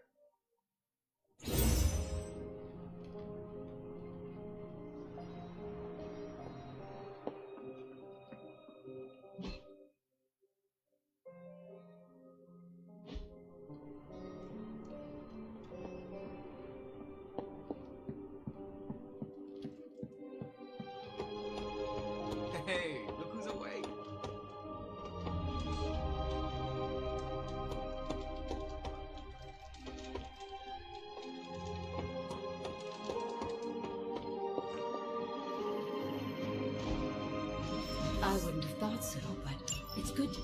Hey, look who's awake. I wouldn't have thought so, but it's good to...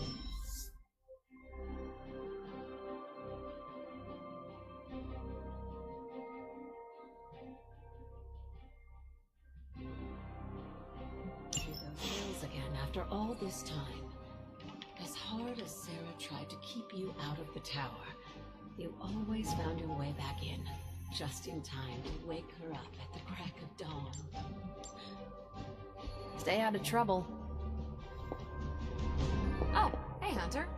Those hills again after all this time. As hard as Sarah tried to keep you out of the tower, you always found your way back in, just in time to wake her up at the crack of dawn. Stay out of trouble. Oh, hey, Hunter.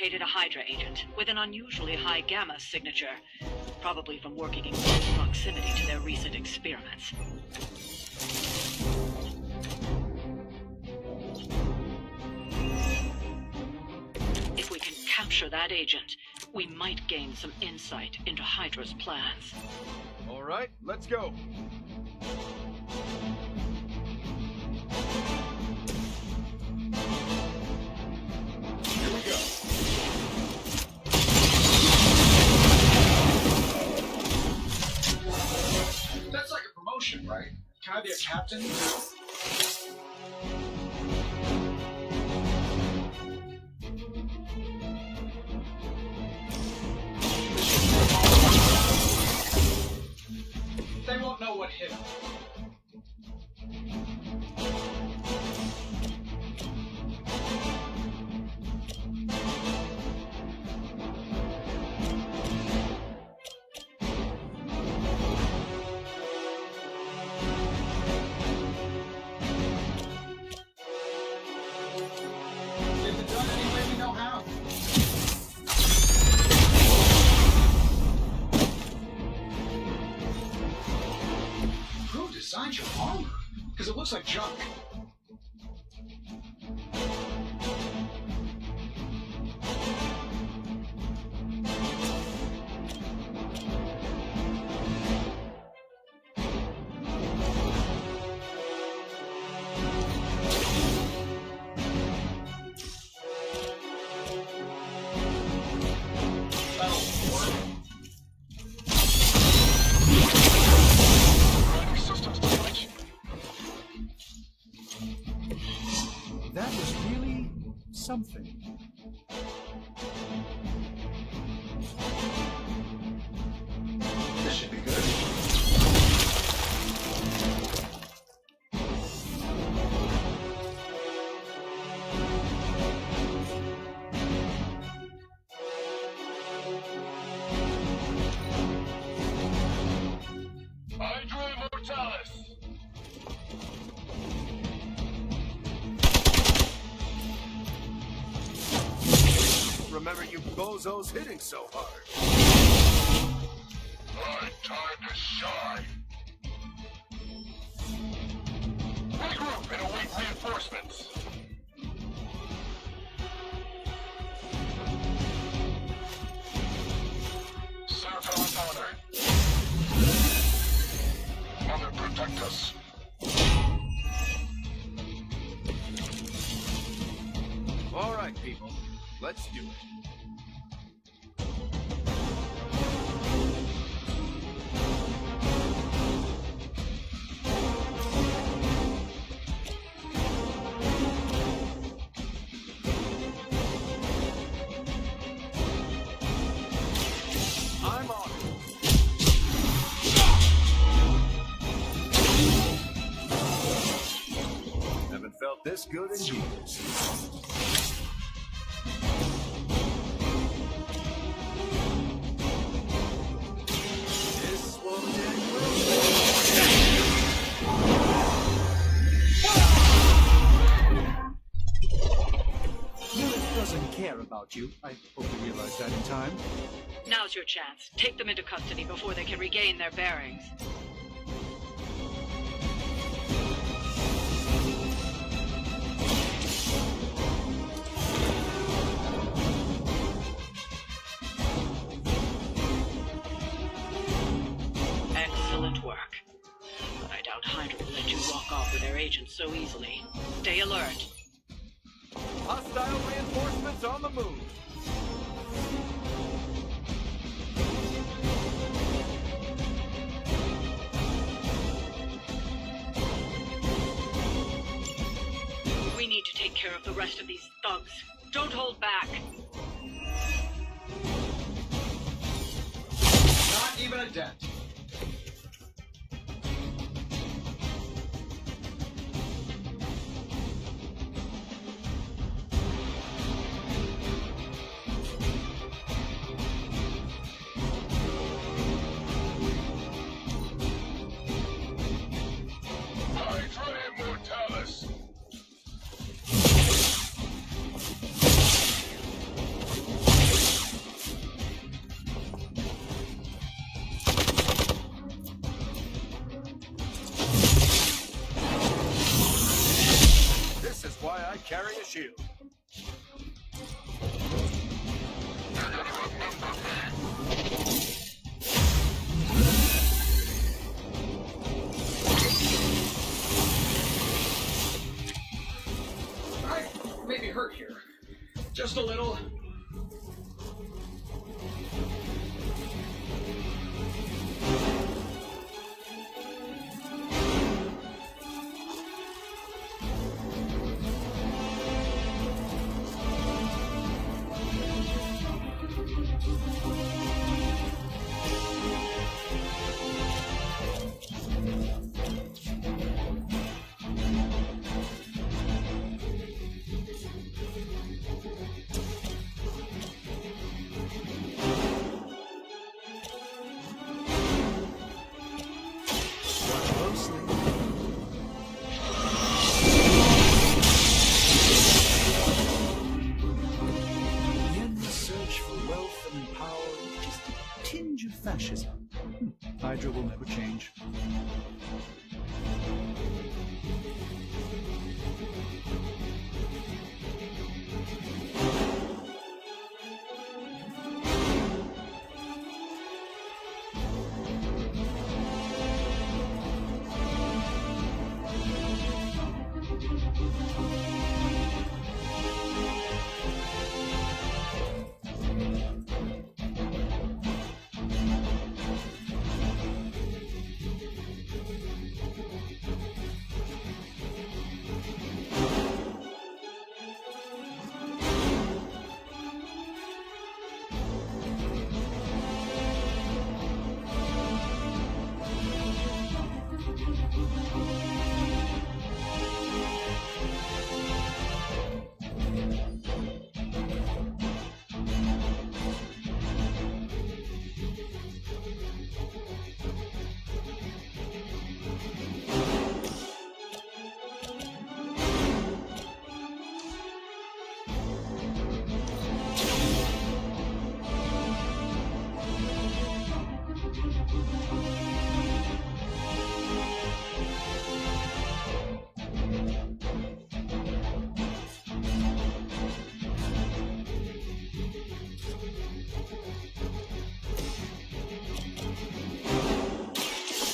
located a Hydra agent with an unusually high gamma signature, probably from working in close proximity to their recent experiments. If we can capture that agent, we might gain some insight into Hydra's plans. All right, let's go. Here we go. That's like a promotion, right? Can I be a captain? They won't know what hit them. Get it done any way we know how. Who designed your armor? Because it looks like junk. That was really something. This should be good. Hydra Immortalis! Remember you bozos hitting so hard. My time to shine! Regroup and await reinforcements! Serve her with honor. Mother, protect us. All right, people. Let's do it. I'm on it. Haven't felt this good in years. Lilith doesn't care about you. I hope you realize that in time. Now's your chance. Take them into custody before they can regain their bearings. Excellent work. But I doubt Hydra will let you walk off with their agents so easily. Stay alert. Hostile reinforcements on the move. We need to take care of the rest of these thugs. Don't hold back. Not even a dent. Hydra Immortalis! carry a shield. I may be hurt here. Just a little. Fascism. Hydra will never change.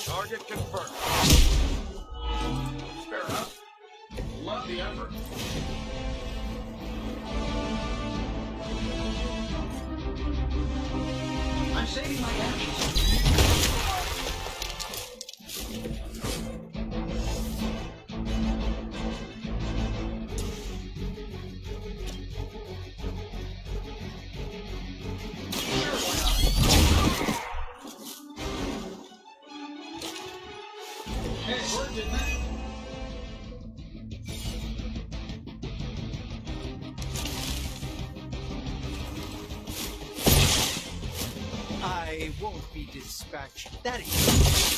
Target confirmed. Fair enough. Love the effort. I'm saving my actions. I won't be dispatched that easy.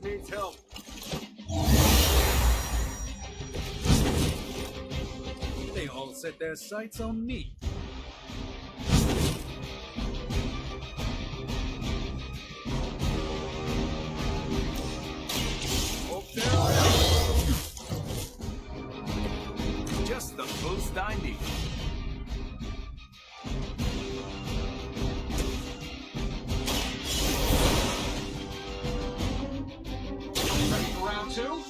Needs help. They all set their sights on me. Hope they're ready. round two?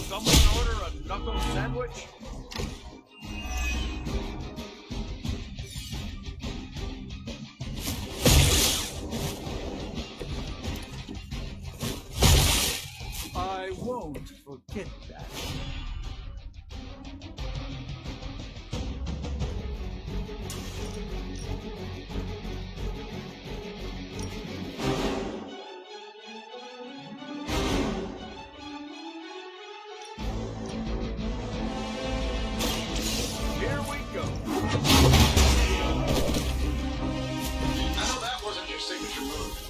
Someone order a knuckle sandwich? I won't forget that. Here we go. I know that wasn't your signature move.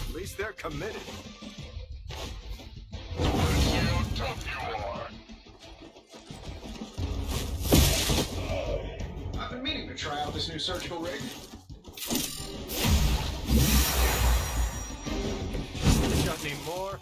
At least they're committed. I've been meaning to try out this new surgical rig. Got any more?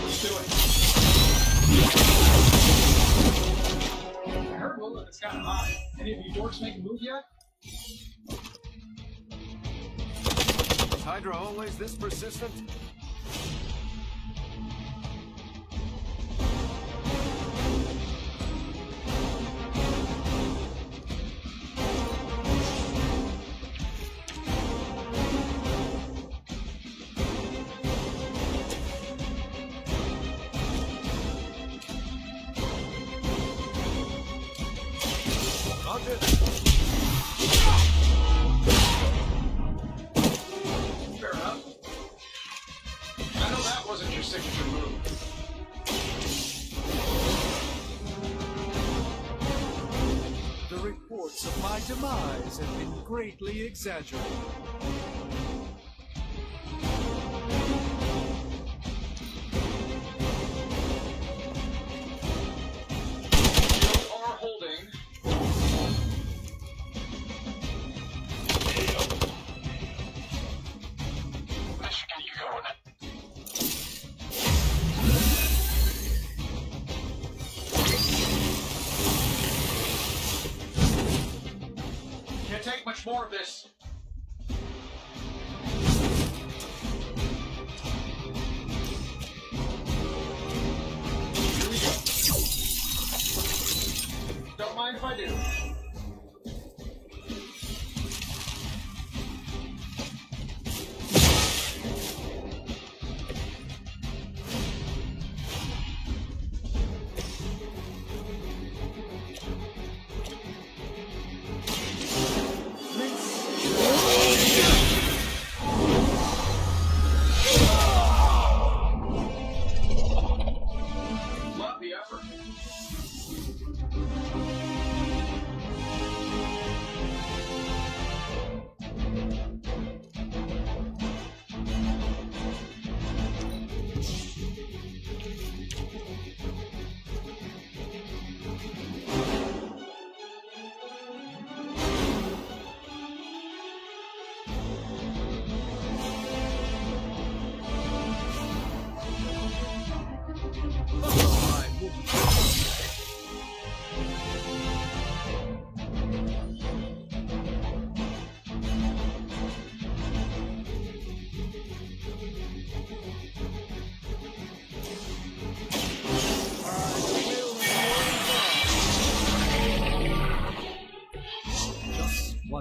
Let's do it. I heard Lola that's kind of high. Any of you dorks make a move yet? Is Hydra always this persistent? Fair enough. I know that wasn't your signature move. The reports of my demise have been greatly exaggerated. You are holding. Let's get you going. Can't take much more of this. Here we go. Don't mind if I do.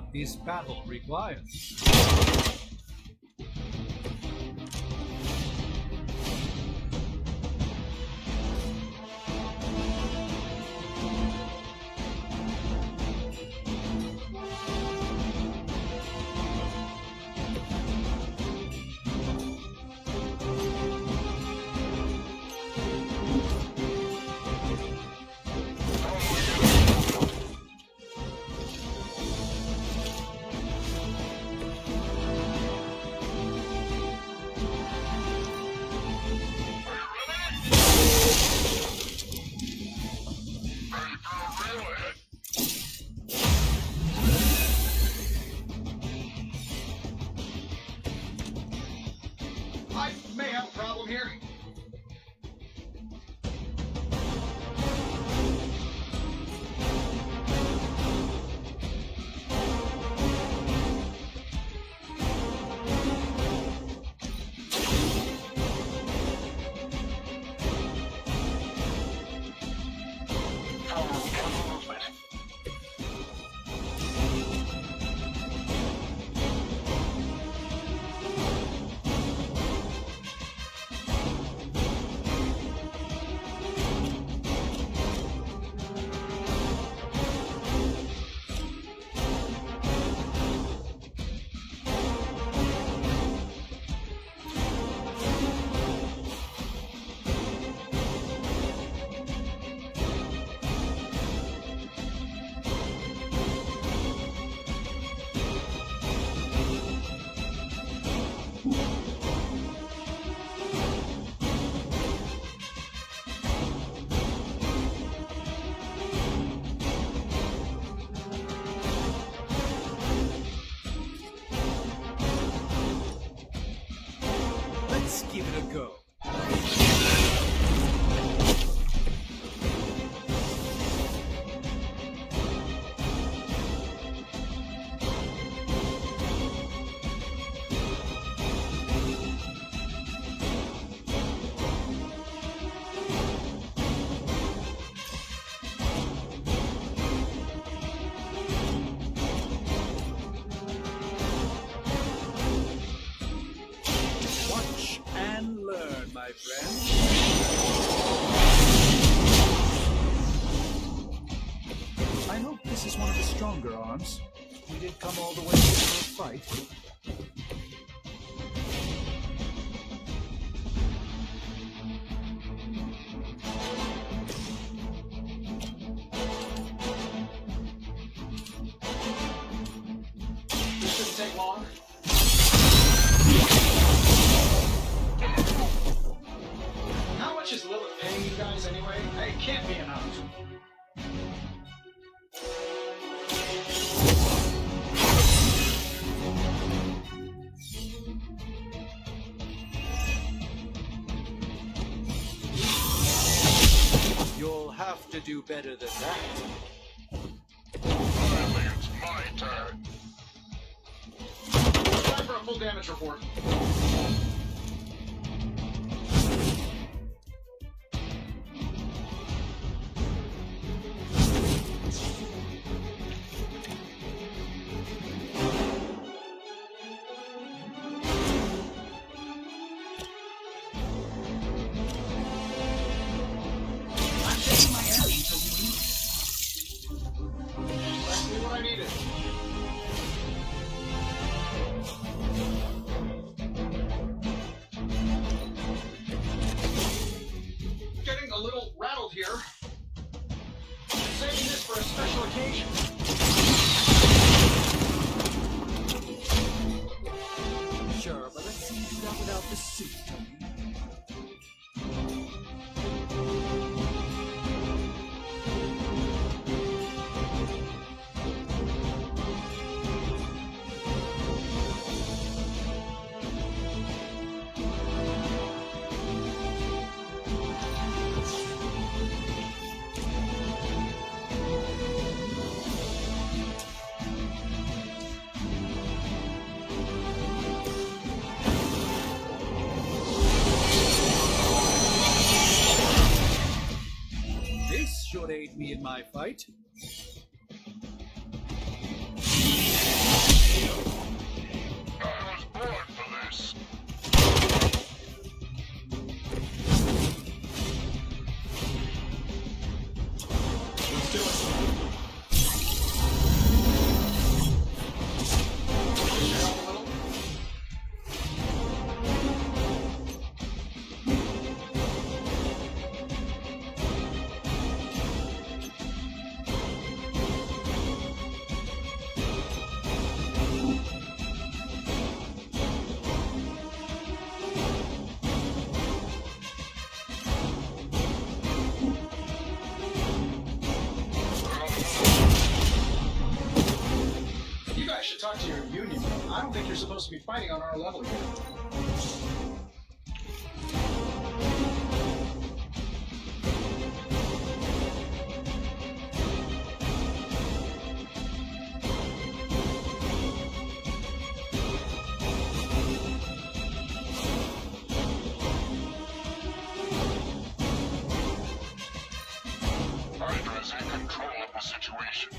what this battle requires. I may have a problem here. Let's give it a go. Watch and learn, my friend. I hope this is one of the stronger arms. We did come all the way here for a fight. This shouldn't take long. How much is Lilith paying you guys anyway? It can't be enough. You'll have to do better than that. Finally, it's my turn. Time for a full damage report. I'm taking my energy till we need it. Exactly what I needed. Getting a little rattled here. Saving this for a special occasion. Sure, but let's see you do that without the suit, Tony. This should aid me in my fight. think you're supposed to be fighting on our level here. Hydra's in control of the situation.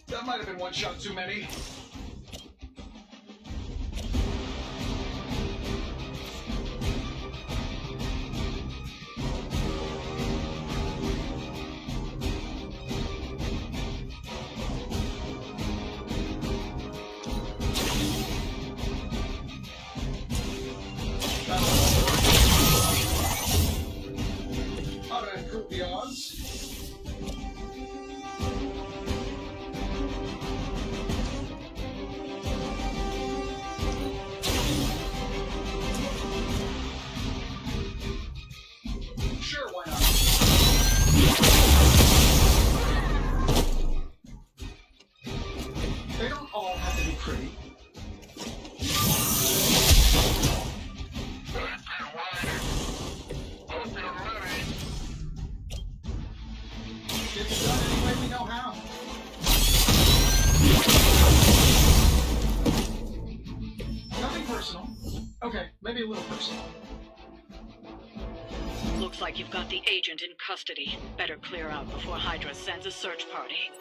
That might have been one shot too many. How to improve the odds? Sure, why not? They don't all have to be pretty. Get it done any way we know how. Nothing personal. Okay, maybe a little personal. Looks like you've got the agent in custody. Better clear out before Hydra sends a search party.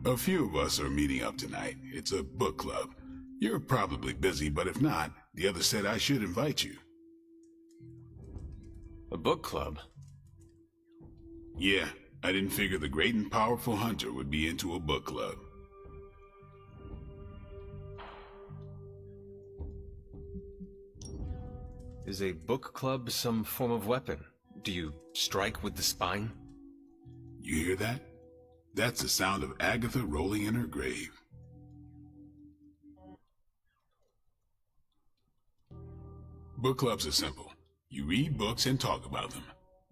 A few of us are meeting up tonight. It's a book club. You're probably busy, but if not, the others said I should invite you. A book club? Yeah, I didn't figure the great and powerful hunter would be into a book club. Is a book club some form of weapon? Do you strike with the spine? You hear that? That's the sound of Agatha rolling in her grave. Book clubs are simple. You read books and talk about them.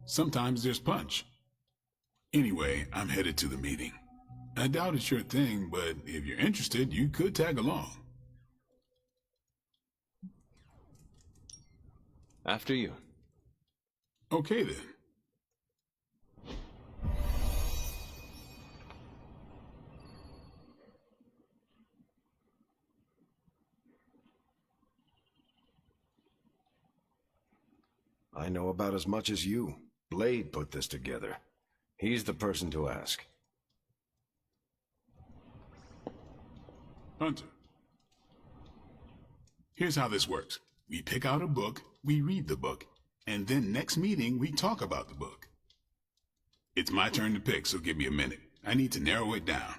Sometimes there's punch. Anyway, I'm headed to the meeting. I doubt it's your thing, but if you're interested, you could tag along. After you. Okay then. I know about as much as you. Blade put this together. He's the person to ask. Hunter. Here's how this works. We pick out a book, we read the book, and then next meeting we talk about the book. It's my turn to pick, so give me a minute. I need to narrow it down.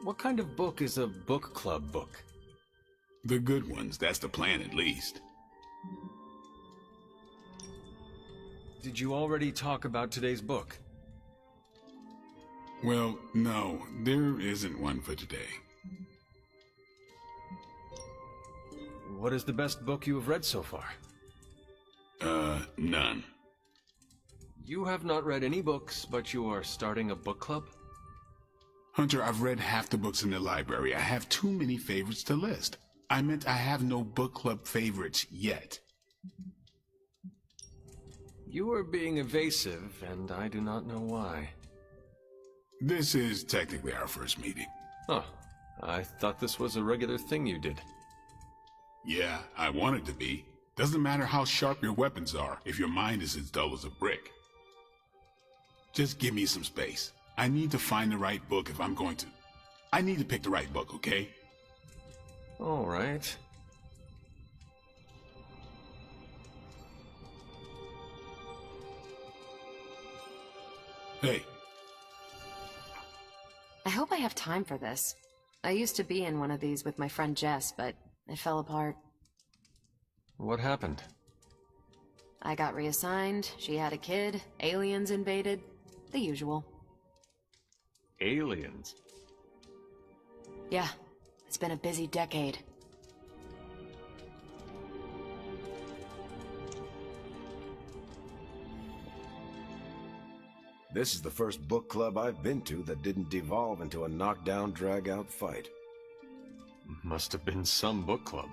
What kind of book is a book club book? The good ones, that's the plan at least. Did you already talk about today's book? Well, no, there isn't one for today. What is the best book you have read so far? None. You have not read any books, but you are starting a book club? Hunter, I've read half the books in the library. I have too many favorites to list. I meant I have no book club favorites yet. You are being evasive, and I do not know why. This is technically our first meeting. Oh, I thought this was a regular thing you did. Yeah, I want it to be. Doesn't matter how sharp your weapons are if your mind is as dull as a brick. Just give me some space. I need to find the right book if I'm going to. I need to pick the right book, okay? All right. Hey. I hope I have time for this. I used to be in one of these with my friend Jess, but it fell apart. What happened? I got reassigned, she had a kid, aliens invaded, the usual. Aliens? Yeah, it's been a busy decade. This is the first book club I've been to that didn't devolve into a knockdown, drag-out fight. Must have been some book club.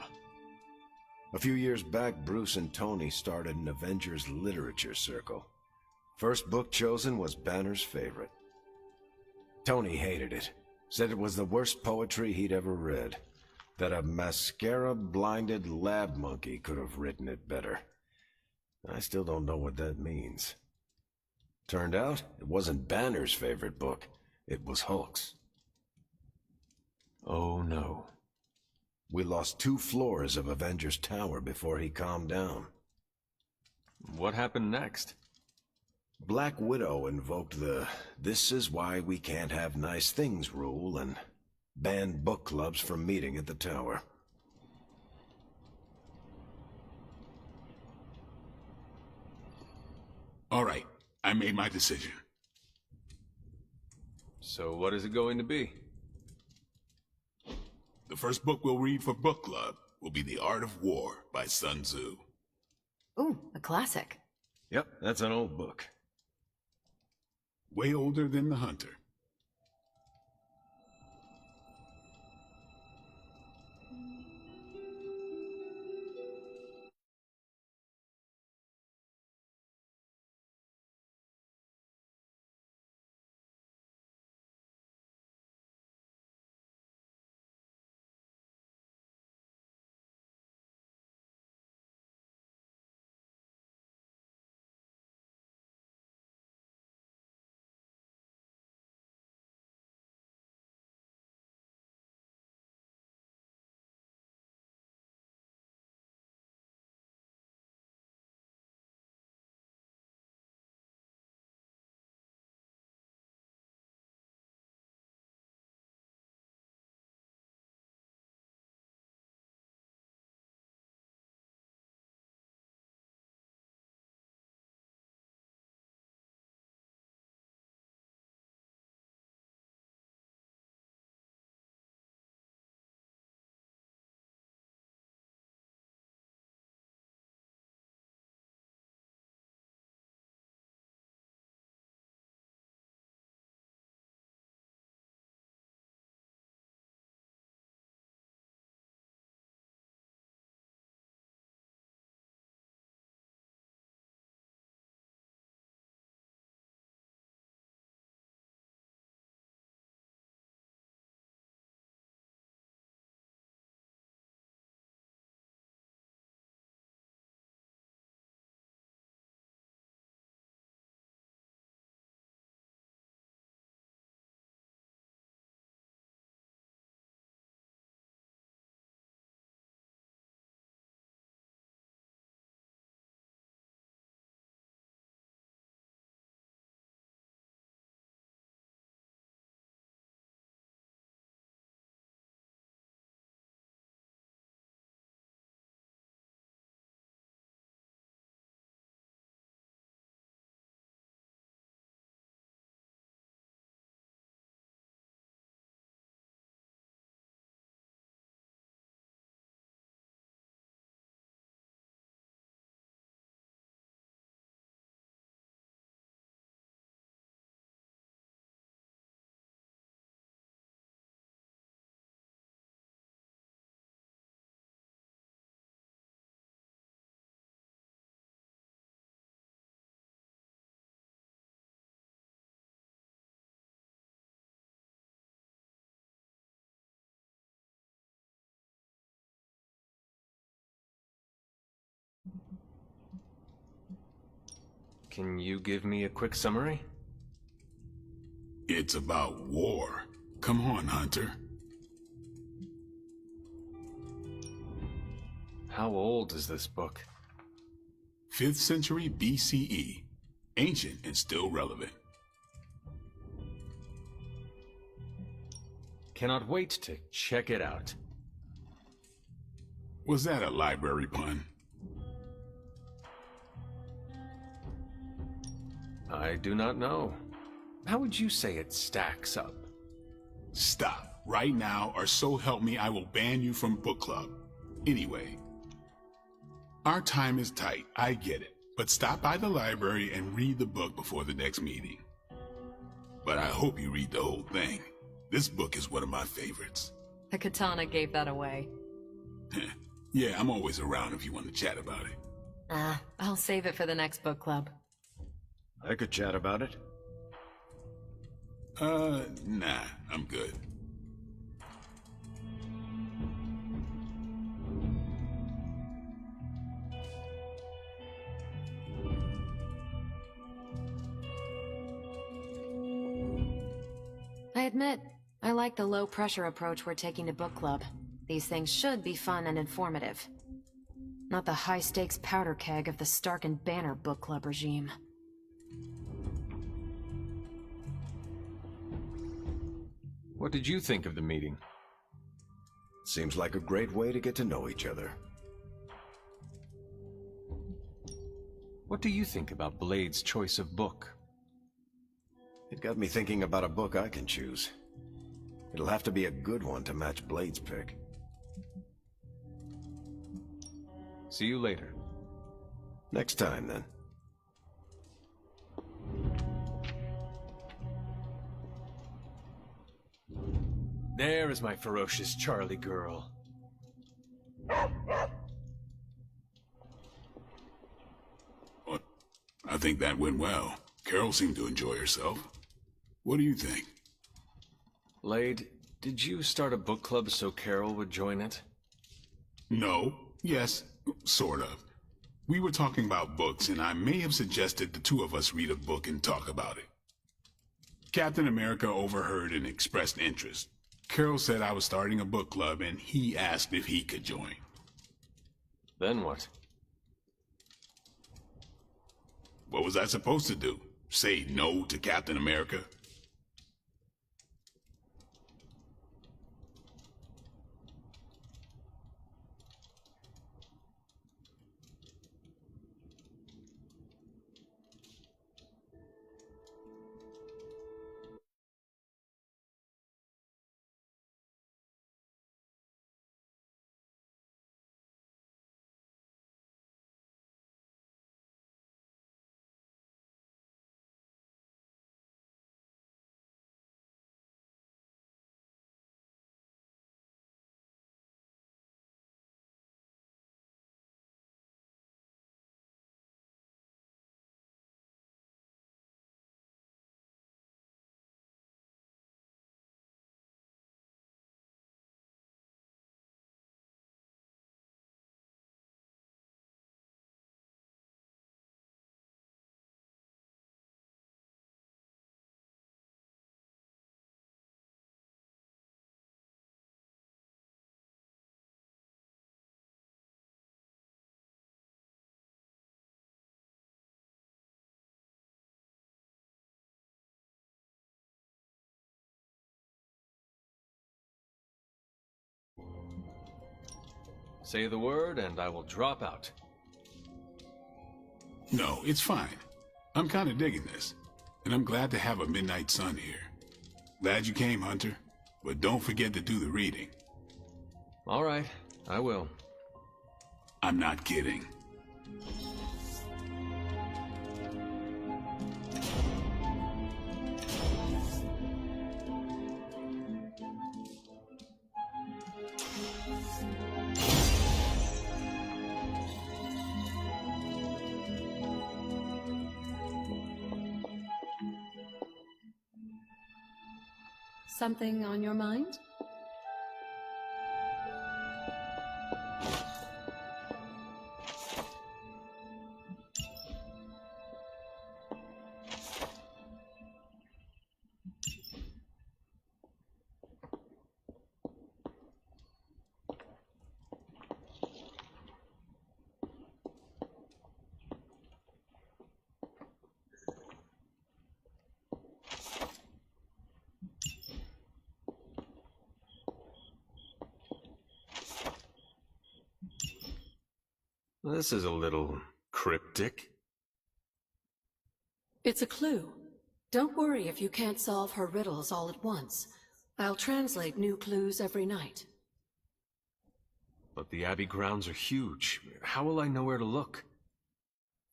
A few years back, Bruce and Tony started an Avengers literature circle. First book chosen was Banner's favorite. Tony hated it, said it was the worst poetry he'd ever read, that a mascara-blinded lab monkey could have written it better. I still don't know what that means. Turned out, it wasn't Banner's favorite book, it was Hulk's. Oh no. We lost 2 floors of Avengers Tower before he calmed down. What happened next? Black Widow invoked the "this is why we can't have nice things" rule and banned book clubs from meeting at the tower. All right, I made my decision. So what is it going to be? The first book we'll read for book club will be The Art of War by Sun Tzu. Ooh, a classic. Yep, that's an old book. Way older than The Hunter. Can you give me a quick summary? It's about war. Come on, Hunter. How old is this book? 5th century BCE. Ancient and still relevant. Cannot wait to check it out. Was that a library pun? I do not know. How would you say it stacks up? Stop right now, or so help me I will ban you from book club. Anyway, our time is tight, I get it. But stop by the library and read the book before the next meeting. But I hope you read the whole thing. This book is one of my favorites. The katana gave that away. Yeah, I'm always around if you want to chat about it. I'll save it for the next book club. I could chat about it. Nah, I'm good. I admit, I like the low-pressure approach we're taking to book club. These things should be fun and informative. Not the high-stakes powder keg of the Stark and Banner book club regime. What did you think of the meeting? Seems like a great way to get to know each other. What do you think about Blade's choice of book? It got me thinking about a book I can choose. It'll have to be a good one to match Blade's pick. See you later. Next time, then. There is my ferocious Charlie girl. What? I think that went well. Carol seemed to enjoy herself. What do you think? Blade, did you start a book club so Carol would join it? No. Yes. Sort of. We were talking about books, and I may have suggested the two of us read a book and talk about it. Captain America overheard and expressed interest. Carol said I was starting a book club, and he asked if he could join. Then what? What was I supposed to do? Say no to Captain America? Say the word and I will drop out. No, it's fine. I'm kind of digging this, and I'm glad to have a midnight sun here. Glad you came, Hunter, but don't forget to do the reading. All right, I will. I'm not kidding. Something on your mind? This is a little cryptic. It's a clue. Don't worry if you can't solve her riddles all at once. I'll translate new clues every night. But the Abbey grounds are huge. How will I know where to look?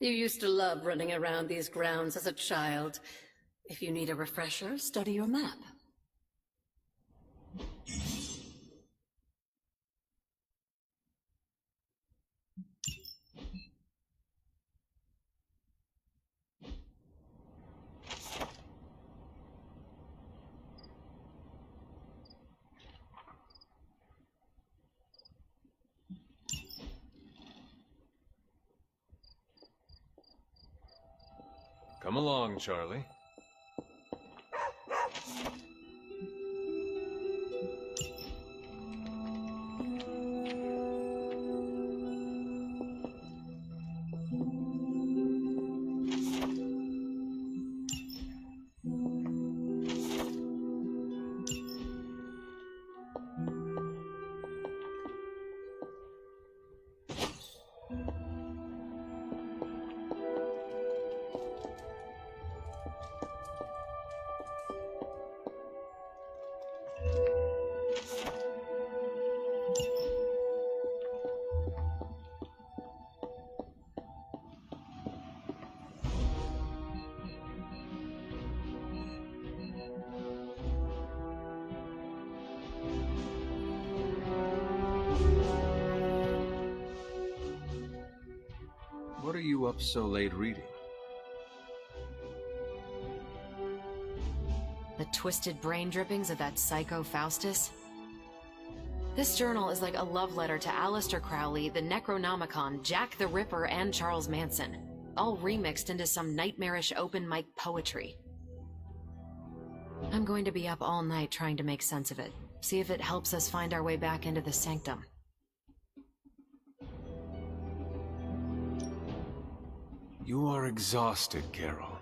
You used to love running around these grounds as a child. If you need a refresher, study your map. Come along, Charlie. you up so late reading? The twisted brain drippings of that psycho Faustus? This journal is like a love letter to Aleister Crowley, the Necronomicon, Jack the Ripper, and Charles Manson, all remixed into some nightmarish open mic poetry. I'm going to be up all night trying to make sense of it, see if it helps us find our way back into the sanctum. You are exhausted, Carol.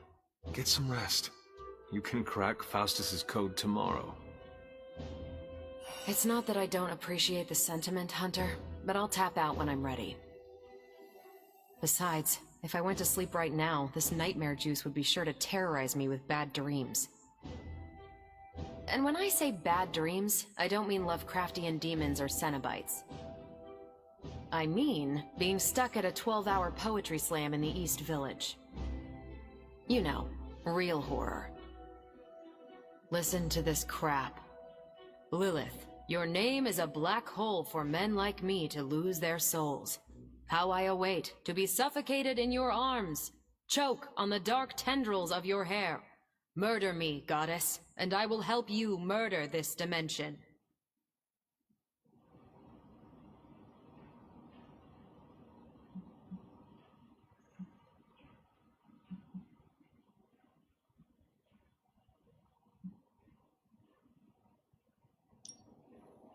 Get some rest. You can crack Faustus's code tomorrow. It's not that I don't appreciate the sentiment, Hunter, but I'll tap out when I'm ready. Besides, if I went to sleep right now, this nightmare juice would be sure to terrorize me with bad dreams. And when I say bad dreams, I don't mean Lovecraftian demons or Cenobites. I mean being stuck at a 12-hour poetry slam in the East Village. You know, real horror. Listen to this crap. Lilith, your name is a black hole for men like me to lose their souls. How I await to be suffocated in your arms. Choke on the dark tendrils of your hair. Murder me, goddess, and I will help you murder this dimension.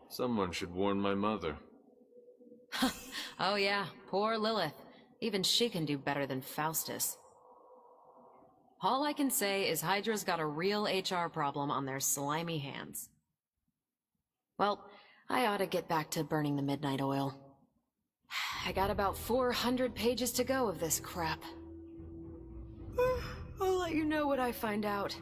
Someone should warn my mother. Oh yeah, poor Lilith. Even she can do better than Faustus. All I can say is Hydra's got a real HR problem on their slimy hands. Well, I ought to get back to burning the midnight oil. I got about 400 pages to go of this crap. I'll let you know what I find out.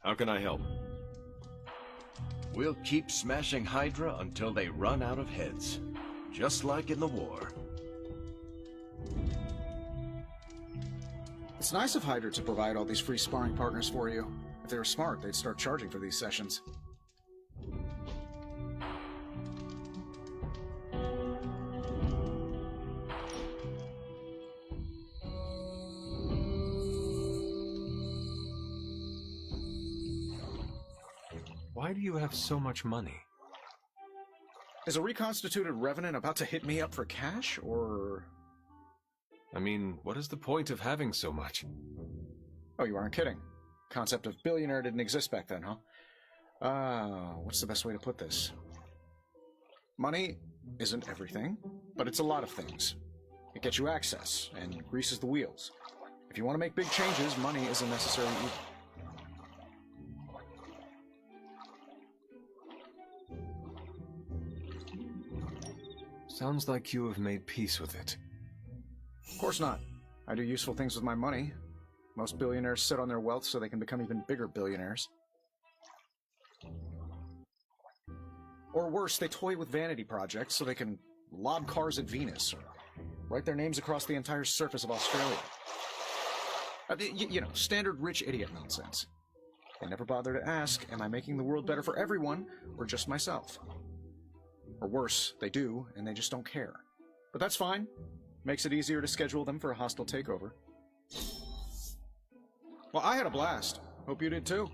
How can I help? We'll keep smashing Hydra until they run out of heads. Just like in the war. It's nice of Hydra to provide all these free sparring partners for you. If they were smart, they'd start charging for these sessions. Why do you have so much money? Is a reconstituted Revenant about to hit me up for cash, or...? I mean, what is the point of having so much? Oh, you aren't kidding. Concept of billionaire didn't exist back then, huh? What's the best way to put this? Money isn't everything, but it's a lot of things. It gets you access, and greases the wheels. If you want to make big changes, money is a necessary evil. Sounds like you have made peace with it. Of course not. I do useful things with my money. Most billionaires sit on their wealth so they can become even bigger billionaires. Or worse, they toy with vanity projects so they can lob cars at Venus, or write their names across the entire surface of Australia. You know, standard rich idiot nonsense. They never bother to ask, am I making the world better for everyone, or just myself? Or worse, they do, and they just don't care. But that's fine. Makes it easier to schedule them for a hostile takeover. Well, I had a blast. Hope you did too.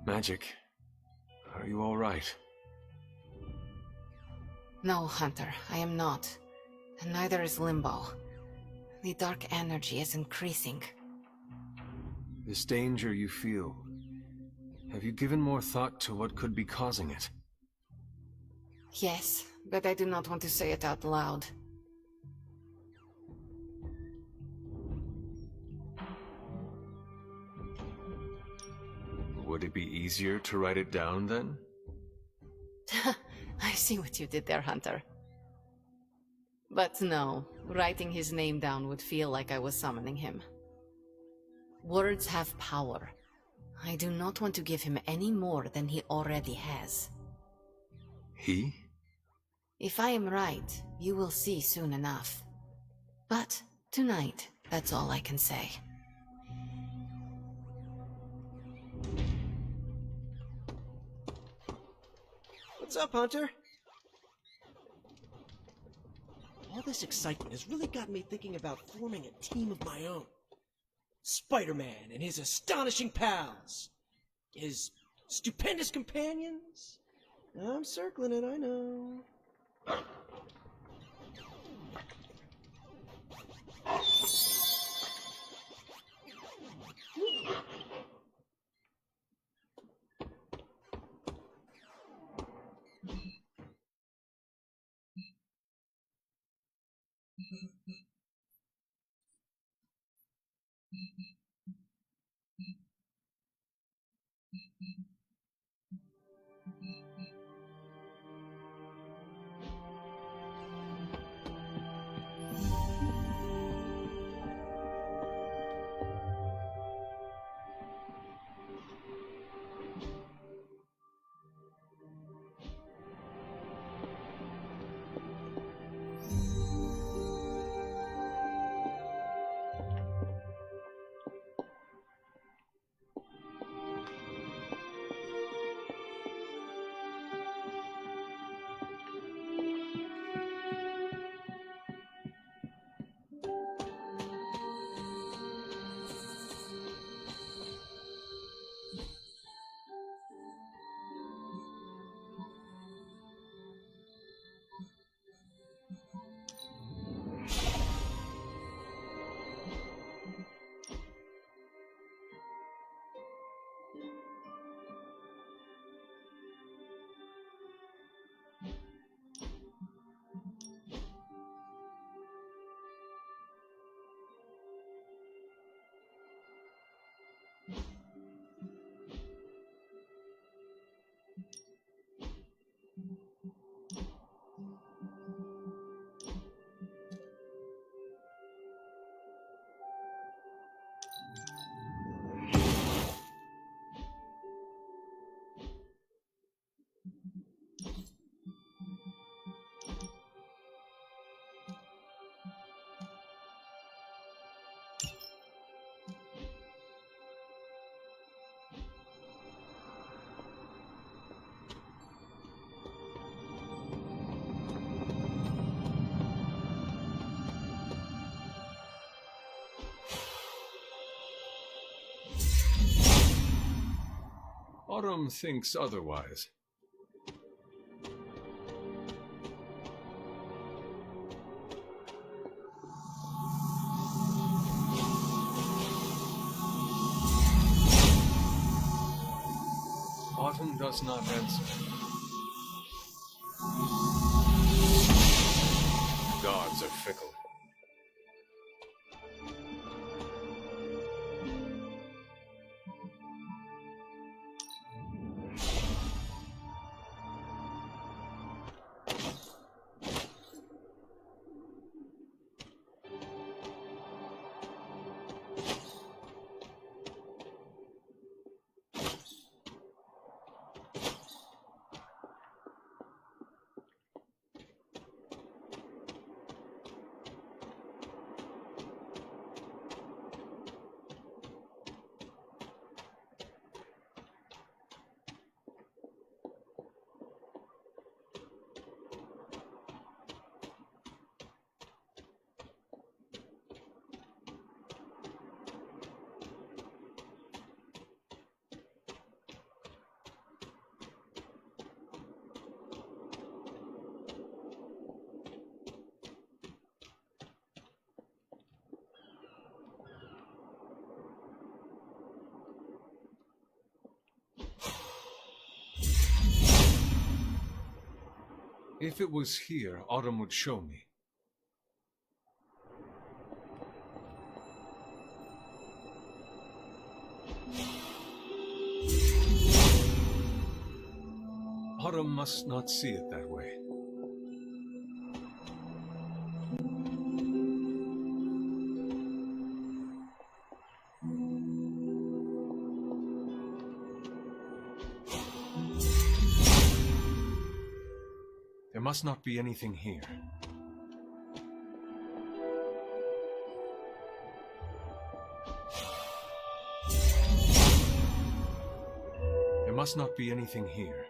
Magik, are you all right? No, Hunter, I am not. And neither is Limbo. The dark energy is increasing. This danger you feel, have you given more thought to what could be causing it? Yes, but I do not want to say it out loud. Would it be easier to write it down then? see what you did there, Hunter. But no, writing his name down would feel like I was summoning him. Words have power. I do not want to give him any more than he already has. He? If I am right, you will see soon enough. But tonight, that's all I can say. What's up, Hunter? All this excitement has really got me thinking about forming a team of my own. Spider-Man and his astonishing pals. His stupendous companions. I'm circling it, I know. Autumn thinks otherwise. Autumn does not answer. Gods are fickle. If it was here, Autumn would show me. Autumn must not see it that way. There must not be anything here. There must not be anything here.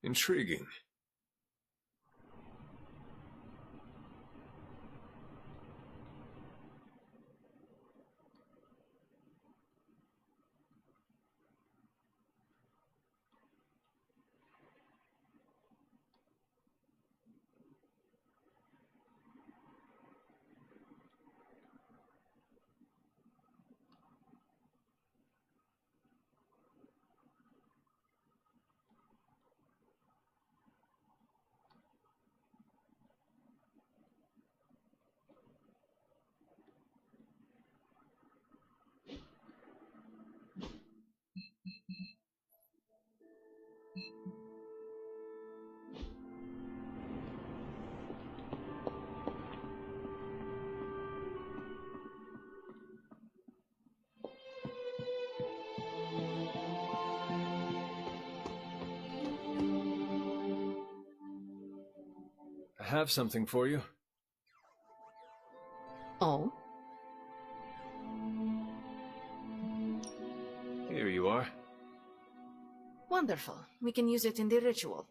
Intriguing. I have something for you. Oh? Here you are. Wonderful. We can use it in the ritual.